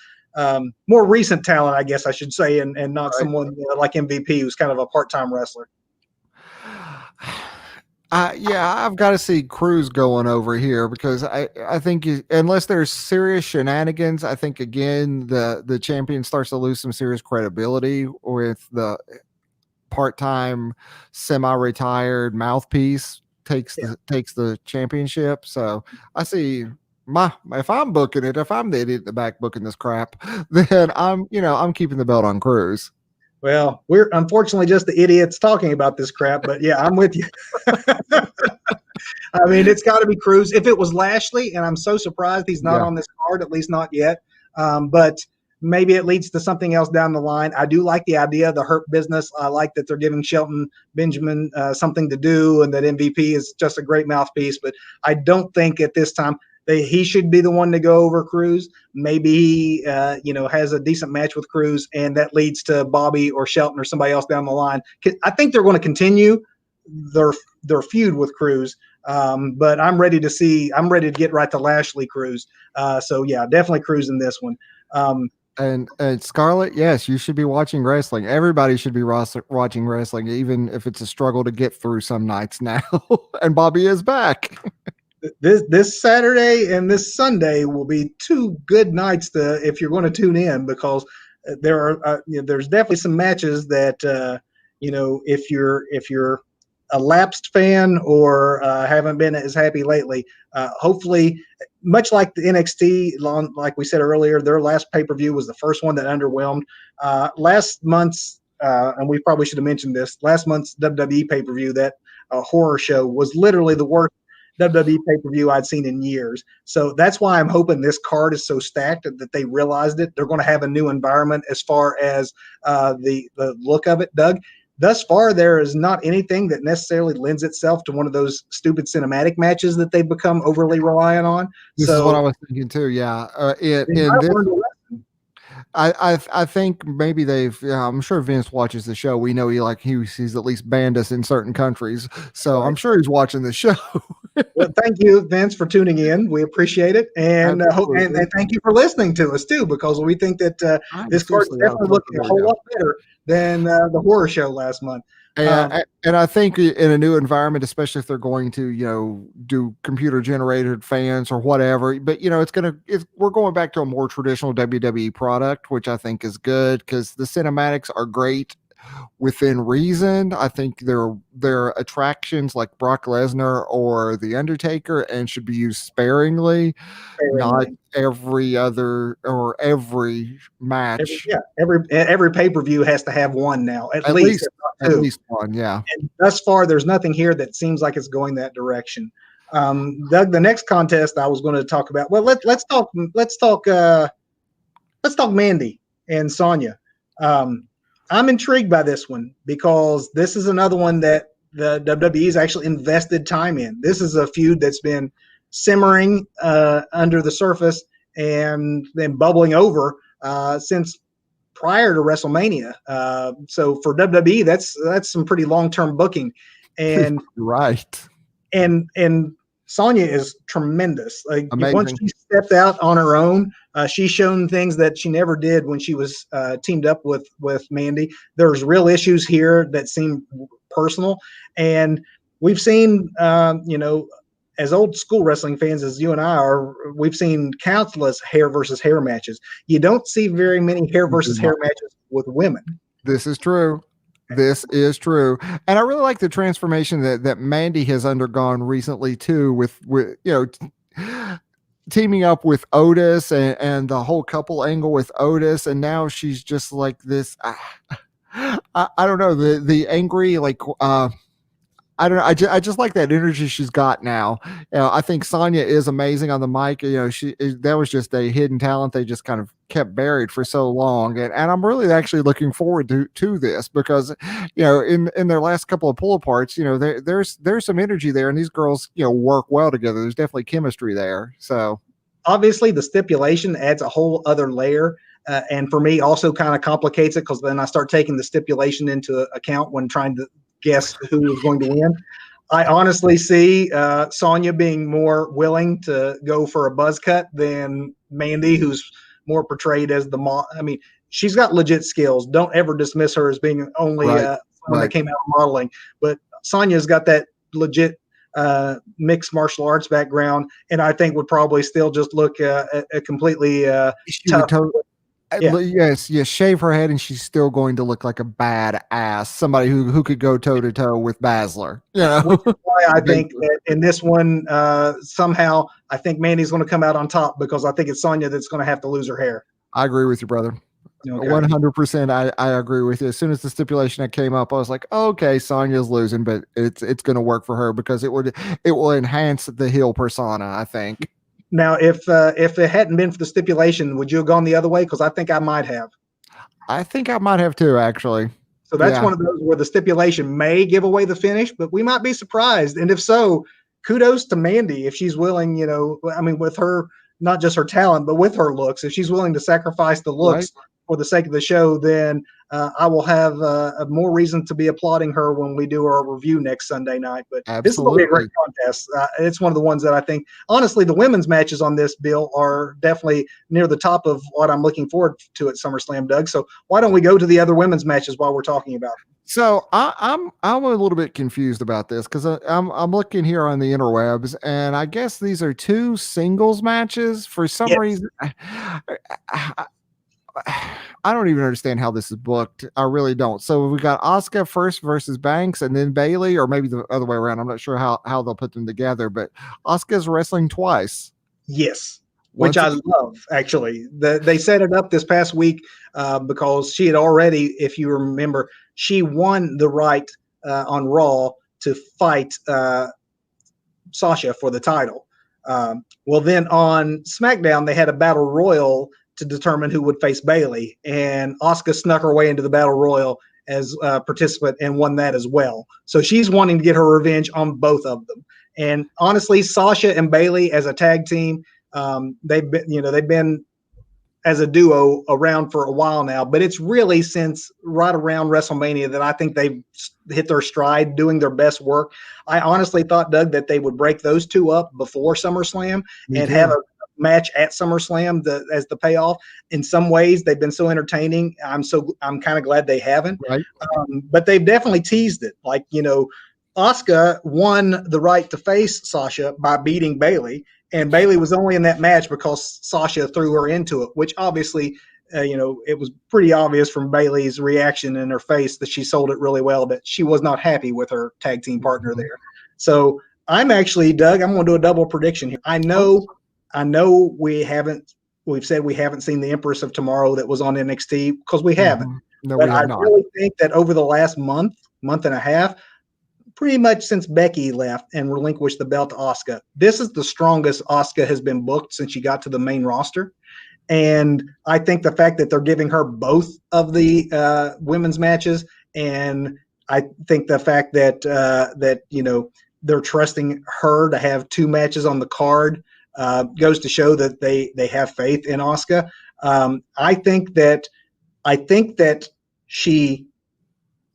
more recent talent, I guess I should say, and not right. Someone like MVP who's kind of a part-time wrestler. I've got to see Crews going over here because I think unless there's serious shenanigans, I think again the champion starts to lose some serious credibility with the part-time semi-retired mouthpiece takes the championship. So I see if I'm booking it, if I'm the idiot in the back booking this crap, then I'm keeping the belt on Crews. Well, we're unfortunately just the idiots talking about this crap, but yeah, I'm with you. I mean, it's got to be Crews. If it was Lashley, and I'm so surprised he's not on this card, at least not yet. But maybe it leads to something else down the line. I do like the idea of the Hurt Business. I like that they're giving Shelton Benjamin something to do, and that MVP is just a great mouthpiece. But I don't think at this time he should be the one to go over Crews. Maybe he, has a decent match with Crews, and that leads to Bobby or Shelton or somebody else down the line. I think they're going to continue their feud with Crews, but I'm ready to get right to Lashley Crews. So yeah, definitely Crews in this one. And Scarlett, yes, you should be watching wrestling. Everybody should be watching wrestling, even if it's a struggle to get through some nights now. And Bobby is back. This Saturday and this Sunday will be two good nights if you're going to tune in, because there's definitely some matches that if you're a lapsed fan or haven't been as happy lately, hopefully, much like the NXT, like we said earlier, their last pay-per-view was the first one that underwhelmed. Last month's, and we probably should have mentioned this, last month's WWE pay-per-view, that horror show, was literally the worst WWE pay-per-view I'd seen in years. So that's why I'm hoping this card is so stacked that they realized it. They're going to have a new environment as far as the look of it, Doug. Thus far, there is not anything that necessarily lends itself to one of those stupid cinematic matches that they've become overly reliant on. This is what I was thinking too. Yeah. I think maybe I'm sure Vince watches the show. We know he's at least banned us in certain countries. So right. I'm sure he's watching the show. Well, thank you, Vince, for tuning in. We appreciate it. And thank you for listening to us too, because we think that this card's definitely looking a whole lot better than the horror show last month. And I think in a new environment, especially if they're going to, do computer generated fans or whatever, but we're going back to a more traditional WWE product, which I think is good because the cinematics are great within reason. I think they're attractions like Brock Lesnar or The Undertaker and should be used sparingly, not every other or every match. Every pay-per-view has to have one now, at least if not two. At least one, yeah. And thus far, there's nothing here that seems like it's going that direction. Doug, the next contest I was going to talk about. Well, let's talk Mandy and Sonya. I'm intrigued by this one because this is another one that the WWE's actually invested time in. This is a feud that's been simmering under the surface and then bubbling over since prior to WrestleMania. So for WWE, that's some pretty long-term booking. And right. And Sonya is tremendous. Like amazing. Once she stepped out on her own, she's shown things that she never did when she was teamed up with Mandy. There's real issues here that seem personal, and we've seen, as old school wrestling fans as you and I are, we've seen countless hair versus hair matches. You don't see very many hair versus hair matches with women. This is true. This is true. And I really like the transformation that Mandy has undergone recently too, with teaming up with Otis and the whole couple angle with Otis. And now she's just like this. I don't know, the angry, I don't know. I just like that energy she's got now. I think Sonya is amazing on the mic. That was just a hidden talent they just kind of kept buried for so long. And I'm really actually looking forward to this because, in their last couple of pull aparts, there's some energy there and these girls, work well together. There's definitely chemistry there. So obviously the stipulation adds a whole other layer. And for me also kind of complicates it because then I start taking the stipulation into account when trying to guess who is going to win. I honestly see Sonya being more willing to go for a buzz cut than Mandy, who's more portrayed as the she's got legit skills. Don't ever dismiss her as being only someone that came out of modeling. But Sonya's got that legit mixed martial arts background, and I think would probably still just look completely tough. Yes, shave her head and she's still going to look like a badass, somebody who could go toe to toe with Baszler. Which is why I think that in this one, somehow I think Mandy's going to come out on top because I think it's Sonya that's going to have to lose her hair. I agree with you, brother. Okay. 100%. I agree with you. As soon as the stipulation that came up, I was like, okay, Sonya's losing, but it's going to work for her because it will enhance the heel persona, I think. Now, if it hadn't been for the stipulation, would you have gone the other way? Because I think I might have. I think I might have too, actually. So that's one of those where the stipulation may give away the finish, but we might be surprised. And if so, kudos to Mandy if she's willing, with her, not just her talent, but with her looks. If she's willing to sacrifice the looks for the sake of the show, then I will have more reason to be applauding her when we do our review next Sunday night. But This will be a great contest. It's one of the ones that I think, honestly, the women's matches on this bill are definitely near the top of what I'm looking forward to at SummerSlam, Doug. So why don't we go to the other women's matches while we're talking about them? So I'm a little bit confused about this because I'm looking here on the interwebs, and I guess these are two singles matches for some reason. I don't even understand how this is booked. I really don't. So we got Asuka first versus Banks and then Bayley, or maybe the other way around. I'm not sure how they'll put them together, but Asuka's wrestling twice. Yes. Which I love, actually. They set it up this past week because she had already, if you remember, she won the right on Raw to fight Sasha for the title. Well, then on SmackDown, they had a battle royal to determine who would face Bayley, and Asuka snuck her way into the battle royal as a participant and won that as well. So she's wanting to get her revenge on both of them. And honestly, Sasha and Bayley as a tag team, they've been as a duo around for a while now, but it's really since right around WrestleMania that I think they've hit their stride doing their best work. I honestly thought, Doug, that they would break those two up before SummerSlam and have a match at SummerSlam as the payoff. In some ways, they've been so entertaining. I'm kind of glad they haven't. Right. But they've definitely teased it. Like, Asuka won the right to face Sasha by beating Bayley, and Bayley was only in that match because Sasha threw her into it, which obviously, it was pretty obvious from Bayley's reaction in her face that she sold it really well, that she was not happy with her tag team partner there. So I'm actually, Doug, I'm going to do a double prediction here. I know we've said we haven't seen the Empress of Tomorrow that was on NXT, because we haven't. No, but we have I not. really think that over the last month and a half, pretty much since Becky left and relinquished the belt to Asuka, this is the strongest Asuka has been booked since she got to the main roster. And I think the fact that they're giving her both of the women's matches, and I think the fact that they're trusting her to have 2 matches on the card goes to show that they have faith in Asuka. I think that she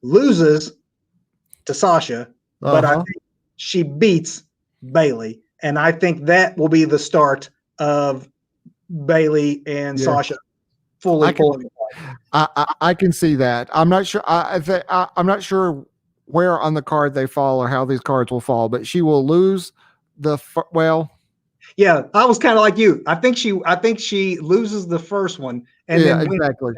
loses to Sasha, but I think she beats Bayley, and I think that will be the start of Bayley and Sasha fully pulling. I can see that. I'm not sure. I'm not sure where on the card they fall or how these cards will fall, but she will lose Yeah, I was kind of like you. I think she loses the first one, and then exactly,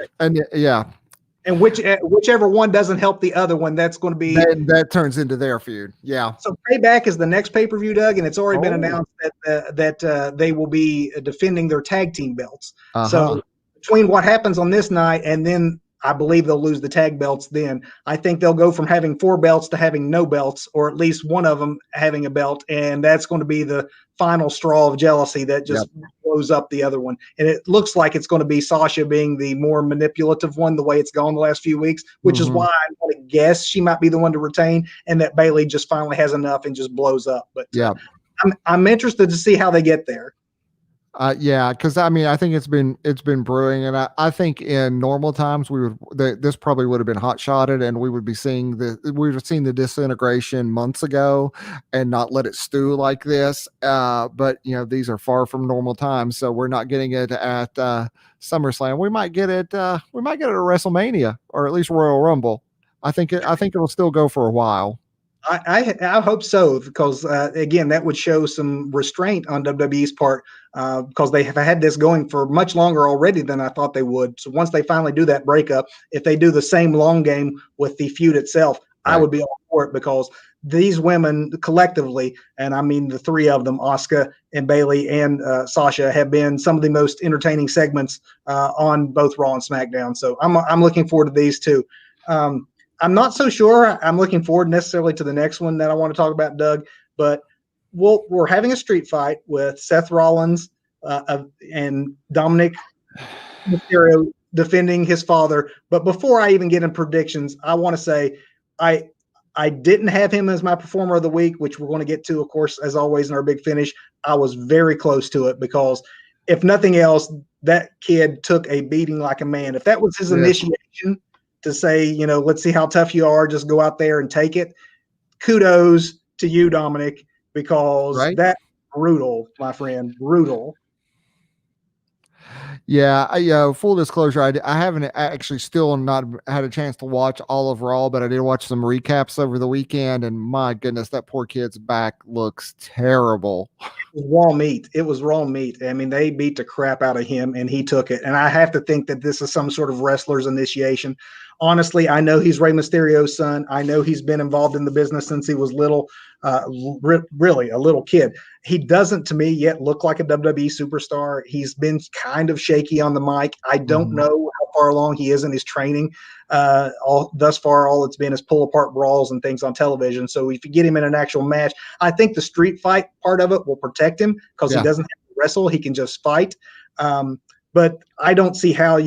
and whichever one doesn't help the other one, that's going to be that turns into their feud. Yeah. So Payback is the next pay-per-view, Doug, and it's already been announced that they will be defending their tag team belts. So between what happens on this night and then I believe they'll lose the tag belts then, I think they'll go from having 4 belts to having no belts, or at least one of them having a belt, and that's going to be the final straw of jealousy that just blows up the other one. And it looks like it's going to be Sasha being the more manipulative one, the way it's gone the last few weeks, which is why I'm going to guess she might be the one to retain, and that Bayley just finally has enough and just blows up. But I'm interested to see how they get there. Because I think it's been brewing, and I think in normal times this probably would have been hot shotted, and we would have seen the disintegration months ago, and not let it stew like this. But these are far from normal times, so we're not getting it at SummerSlam. We might get it. We might get it at WrestleMania, or at least Royal Rumble. I think it'll still go for a while. I hope so, because again, that would show some restraint on WWE's part, because they have had this going for much longer already than I thought they would. So once they finally do that breakup, if they do the same long game with the feud itself, I would be all for it, because these women collectively, and I mean the 3 of them, Asuka and Bayley and Sasha, have been some of the most entertaining segments on both Raw and SmackDown. So I'm looking forward to these 2. I'm not so sure I'm looking forward necessarily to the next one that I want to talk about, Doug, but we're having a street fight with Seth Rollins and Dominic Mysterio defending his father. But before I even get in predictions, I want to say I didn't have him as my performer of the week, which we're going to get to, of course, as always in our big finish. I was very close to it, because if nothing else, that kid took a beating like a man. If that was his initiation to say, let's see how tough you are, just go out there and take it, kudos to you, Dominic, because that's brutal, my friend, brutal. Yeah, full disclosure, I haven't actually still not had a chance to watch all of Raw, but I did watch some recaps over the weekend, and my goodness, that poor kid's back looks terrible. It was raw meat. I mean, they beat the crap out of him, and he took it. And I have to think that this is some sort of wrestler's initiation. Honestly, I know he's Rey Mysterio's son. I know he's been involved in the business since he was little, really a little kid. He doesn't, to me, yet look like a WWE superstar. He's been kind of shaky on the mic. I don't know how far along he is in his training. Thus far, all it's been is pull apart brawls and things on television. So if you get him in an actual match, I think the street fight part of it will protect him, because he doesn't have to wrestle. He can just fight. But I don't see how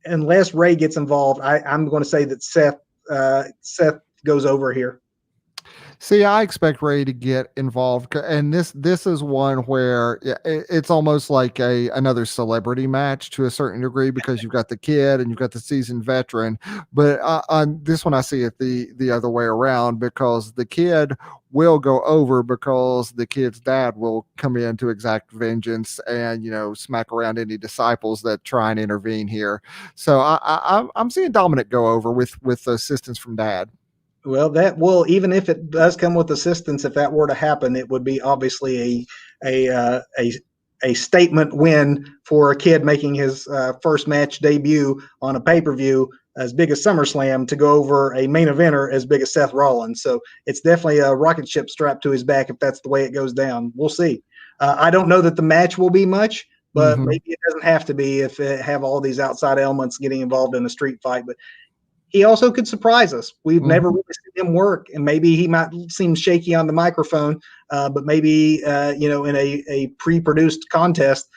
unless Ray gets involved. I'm going to say that Seth goes over here. See, I expect Ray to get involved, and this is one where it's almost like another celebrity match to a certain degree because you've got the kid and you've got the seasoned veteran. But on this one, I see it the other way around because the kid will go over because the kid's dad will come in to exact vengeance and smack around any disciples that try and intervene here. So I'm seeing Dominic go over with assistance from dad. Well, that will, even if it does come with assistance, if that were to happen, it would be obviously a statement win for a kid making his first match debut on a pay-per-view as big as SummerSlam to go over a main eventer as big as Seth Rollins. So it's definitely a rocket ship strapped to his back if that's the way it goes down. We'll see. I don't know that the match will be much, but maybe it doesn't have to be if it have all these outside elements getting involved in a street fight. But he also could surprise us. We've never really seen him work, and maybe he might seem shaky on the microphone, but maybe in a pre-produced contest,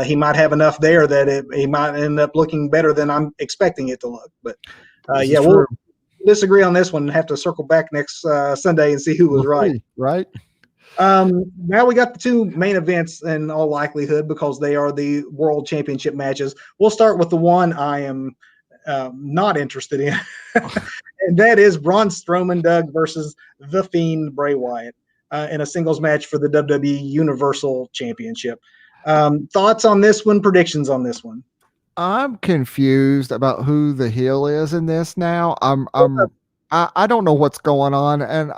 he might have enough there that he might end up looking better than I'm expecting it to look. But we'll disagree on this one and have to circle back next Sunday and see who was right. Right. Now we got the two main events in all likelihood because they are the World Championship matches. We'll start with the one I am not interested in, and that is Braun Strowman, Doug, versus The Fiend, Bray Wyatt, in a singles match for the WWE Universal Championship. Thoughts on this one? Predictions on this one? I'm confused about who the heel is in this now. I don't know what's going on, and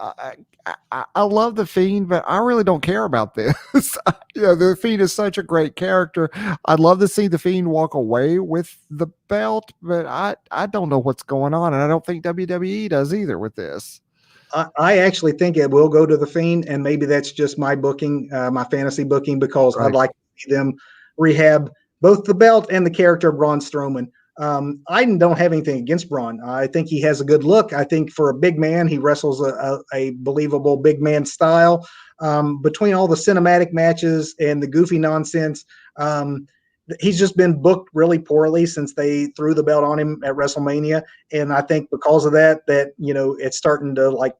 I love the Fiend, but I really don't care about this. The Fiend is such a great character. I'd love to see the Fiend walk away with the belt, but I don't know what's going on, and I don't think WWE does either with this. I actually think it will go to the Fiend, and maybe that's just my booking, my fantasy booking, because I'd like to see them rehab both the belt and the character of Braun Strowman. I don't have anything against Braun. I think he has a good look. I think for a big man, he wrestles a believable big man style. Between all the cinematic matches and the goofy nonsense, he's just been booked really poorly since they threw the belt on him at WrestleMania. And I think because of that, it's starting to like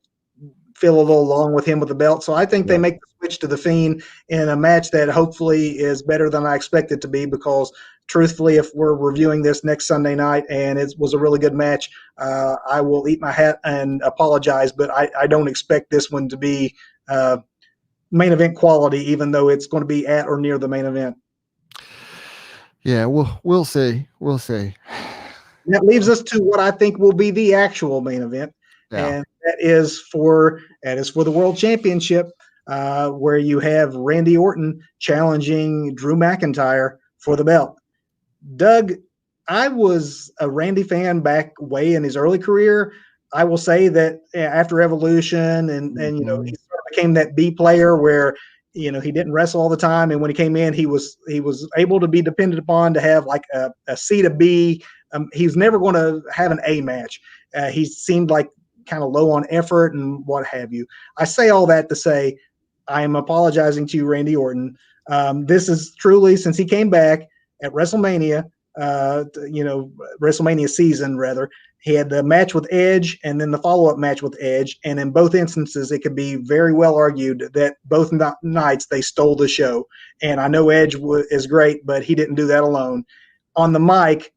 feel a little long with him with the belt. So I think they make the switch to the Fiend in a match that hopefully is better than I expect it to be, because truthfully, if we're reviewing this next Sunday night and it was a really good match, I will eat my hat and apologize, but I don't expect this one to be main event quality, even though it's going to be at or near the main event. Yeah, we'll see. We'll see. That leaves us to what I think will be the actual main event. Yeah. And that is for the World Championship, where you have Randy Orton challenging Drew McIntyre for the belt. Doug, I was a Randy fan back way in his early career. I will say that after Evolution and he sort of became that B player where he didn't wrestle all the time, and when he came in, he was able to be depended upon to have like a C to B. He's never going to have an A match. He seemed like kind of low on effort and what have you. I say all that to say I am apologizing to you, Randy Orton. This is truly, since he came back at WrestleMania, WrestleMania season rather, he had the match with Edge and then the follow-up match with Edge. And in both instances, it could be very well argued that both nights they stole the show. And I know Edge is great, but he didn't do that alone. On the mic,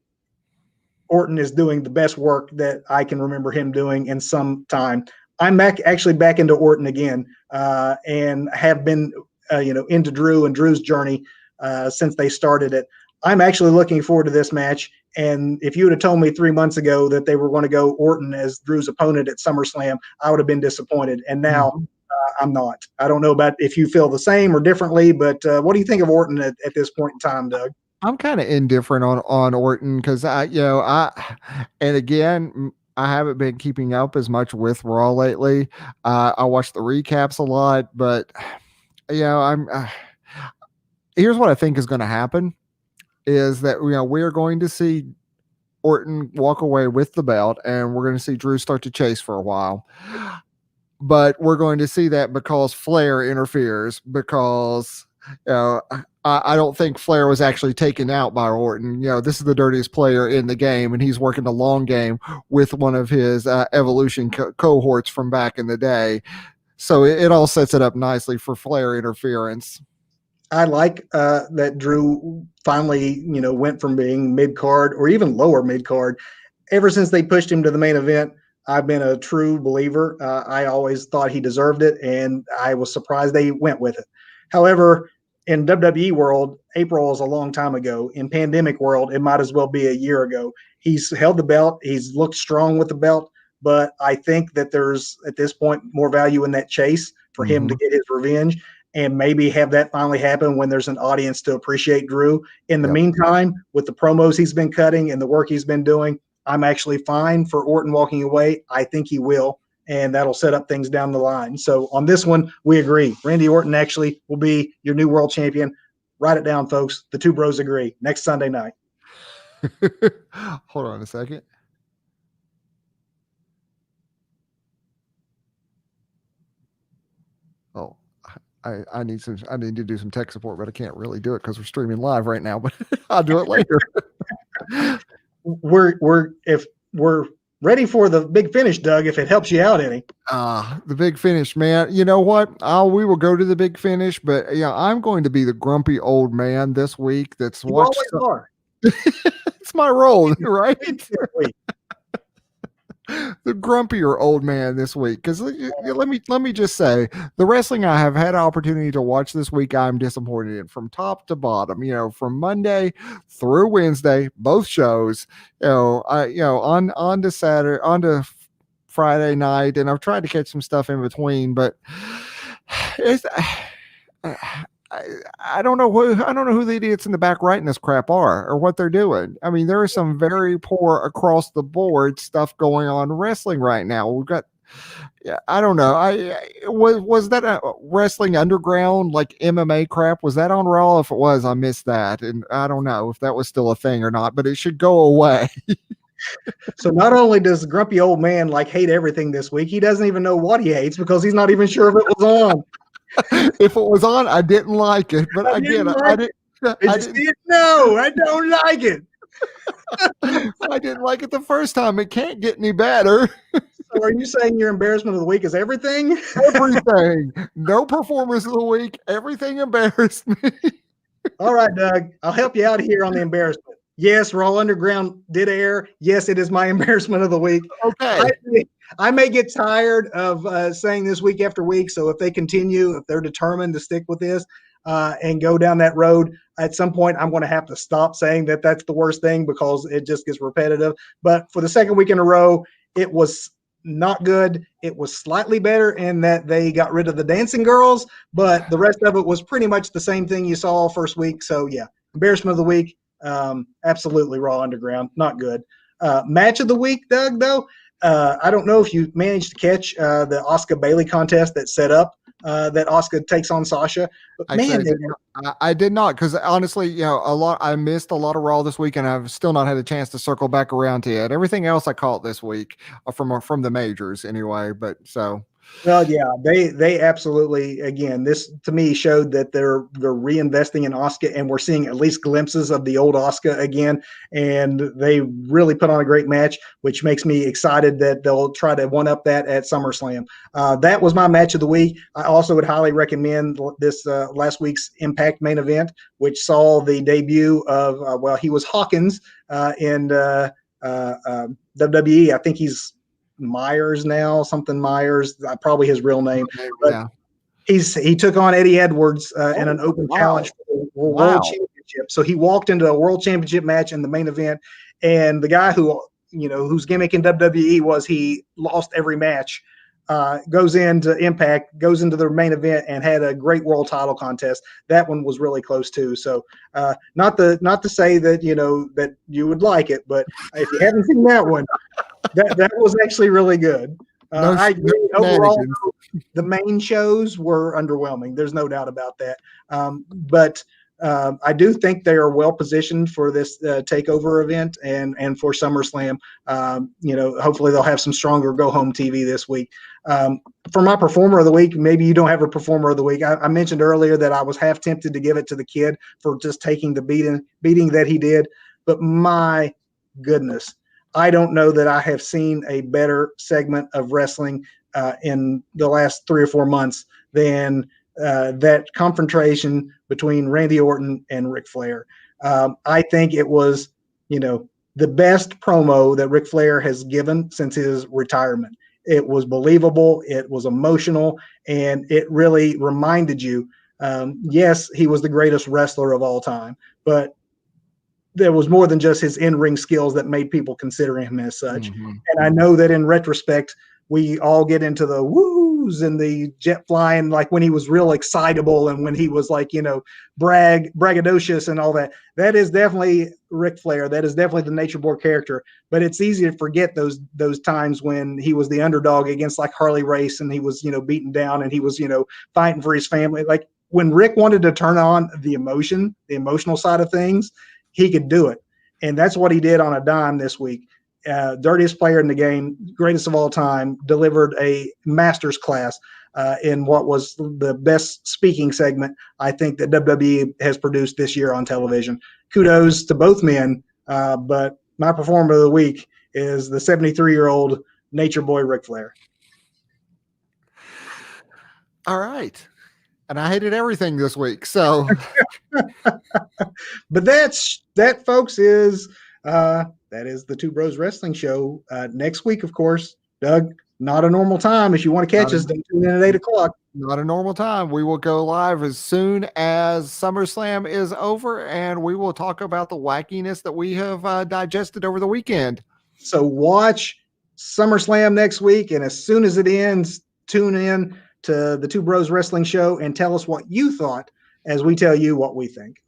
Orton is doing the best work that I can remember him doing in some time. I'm actually back into Orton again, and have been, into Drew and Drew's journey since they started it. I'm actually looking forward to this match. And if you would have told me 3 months ago that they were going to go Orton as Drew's opponent at SummerSlam, I would have been disappointed. And now I'm not. I don't know about if you feel the same or differently, but what do you think of Orton at this point in time, Doug? I'm kind of indifferent on Orton because and again, I haven't been keeping up as much with Raw lately. I watch the recaps a lot, but I'm. Here's what I think is going to happen: is that we're going to see Orton walk away with the belt, and we're going to see Drew start to chase for a while. But we're going to see that because Flair interferes, because I don't think Flair was actually taken out by Orton. This is the dirtiest player in the game, and he's working the long game with one of his Evolution cohorts from back in the day. So it all sets it up nicely for Flair interference. I like that Drew finally, went from being mid card or even lower mid card. Ever since they pushed him to the main event, I've been a true believer. I always thought he deserved it, and I was surprised they went with it. However, in WWE world, April is a long time ago. In pandemic world, it might as well be a year ago. He's held the belt. He's looked strong with the belt, but I think that there's at this point more value in that chase for him to get his revenge and maybe have that finally happen when there's an audience to appreciate Drew. In the meantime, with the promos he's been cutting and the work he's been doing, I'm actually fine for Orton walking away. I think he will, and that'll set up things down the line. So on this one, we agree. Randy Orton actually will be your new world champion. Write it down, folks. The two bros agree. Next Sunday night. Hold on a second. Oh, I need to do some tech support, but I can't really do it because we're streaming live right now, but I'll do it later. If we're ready for the big finish, Doug, if it helps you out any. The big finish, man. You know what? We will go to the big finish, but yeah, I'm going to be the grumpy old man this week. That's you always are. It's my role, right? The grumpier old man this week, because let me just say, the wrestling I have had an opportunity to watch this week, I'm disappointed in from top to bottom. From Monday through Wednesday, both shows. On to Saturday, on to Friday night, and I've tried to catch some stuff in between, but it's. I don't know who the idiots in the back writing this crap are or what they're doing. I mean, there is some very poor across the board stuff going on in wrestling right now. We've got, I don't know. Was that a Wrestling Underground like MMA crap? Was that on Raw? If it was, I missed that, and I don't know if that was still a thing or not. But it should go away. So not only does the grumpy old man hate everything this week, he doesn't even know what he hates because he's not even sure if it was on. If it was on, I didn't like it, but I didn't. Did you see it? No, I don't like it. I didn't like it the first time. It can't get any better. So are you saying your embarrassment of the week is everything? Everything. No performance of the week. Everything embarrassed me. All right, Doug. I'll help you out here on the embarrassment. Yes, Raw Underground did air. Yes, it is my embarrassment of the week. Okay. I may get tired of saying this week after week. So if they continue, if they're determined to stick with this and go down that road, at some point I'm going to have to stop saying that that's the worst thing because it just gets repetitive. But for the second week in a row, it was not good. It was slightly better in that they got rid of the dancing girls, but the rest of it was pretty much the same thing you saw all first week. So yeah, embarrassment of the week. Absolutely Raw Underground. Not good. Match of the week, Doug, though. I don't know if you managed to catch the Asuka Bailey contest that set up that Asuka takes on Sasha. But I did not, because honestly, I missed a lot of Raw this week, and I've still not had a chance to circle back around to it. Everything else I caught this week from the majors anyway. But so. Well, yeah, they absolutely, again, this to me showed that they're reinvesting in Asuka, and we're seeing at least glimpses of the old Asuka again, and they really put on a great match, which makes me excited that they'll try to one up that at SummerSlam. That was my match of the week. I also would highly recommend this last week's Impact main event, which saw the debut of he was Hawkins in WWE. I think he's Myers now, something Myers, probably his real name. But yeah. He took on Eddie Edwards in an open challenge for the World Championship. So he walked into a World Championship match in the main event, and the guy whose gimmick in WWE was he lost every match, goes into Impact, goes into the main event, and had a great world title contest. That one was really close too. So not to say that that you would like it, but if you haven't seen that one. That was actually really good. I agree. Overall, the main shows were underwhelming. There's no doubt about that. But I do think they are well positioned for this takeover event and for SummerSlam. Hopefully they'll have some stronger go home TV this week. For my performer of the week, maybe you don't have a performer of the week. I mentioned earlier that I was half tempted to give it to the kid for just taking the beating that he did. But my goodness. I don't know that I have seen a better segment of wrestling in the last 3 or 4 months than that confrontation between Randy Orton and Ric Flair. I think it was, the best promo that Ric Flair has given since his retirement. It was believable, it was emotional, and it really reminded you, yes, he was the greatest wrestler of all time, but there was more than just his in-ring skills that made people consider him as such. Mm-hmm. And I know that in retrospect, we all get into the woos and the jet flying, like when he was real excitable and when he was like, braggadocious and all that. That is definitely Ric Flair. That is definitely the Nature Boy character. But it's easy to forget those times when he was the underdog against like Harley Race and he was, beaten down and he was, fighting for his family. Like when Rick wanted to turn on the emotional side of things, he could do it. And that's what he did on a dime this week. Dirtiest player in the game, greatest of all time, delivered a master's class in what was the best speaking segment I think that WWE has produced this year on television. Kudos to both men, but my performer of the week is the 73-year-old Nature Boy Ric Flair. All right. And I hated everything this week. So, but that, folks, is that is the Two Bros Wrestling Show. Next week, of course, Doug, not a normal time. If you want to catch us, don't tune in at 8:00. Not a normal time. We will go live as soon as SummerSlam is over, and we will talk about the wackiness that we have digested over the weekend. So watch SummerSlam next week, and as soon as it ends, tune in to the Two Bros Wrestling Show and tell us what you thought as we tell you what we think.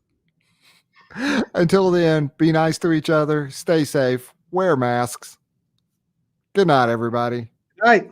Until then, be nice to each other, stay safe, wear masks. Good night, everybody. Good night.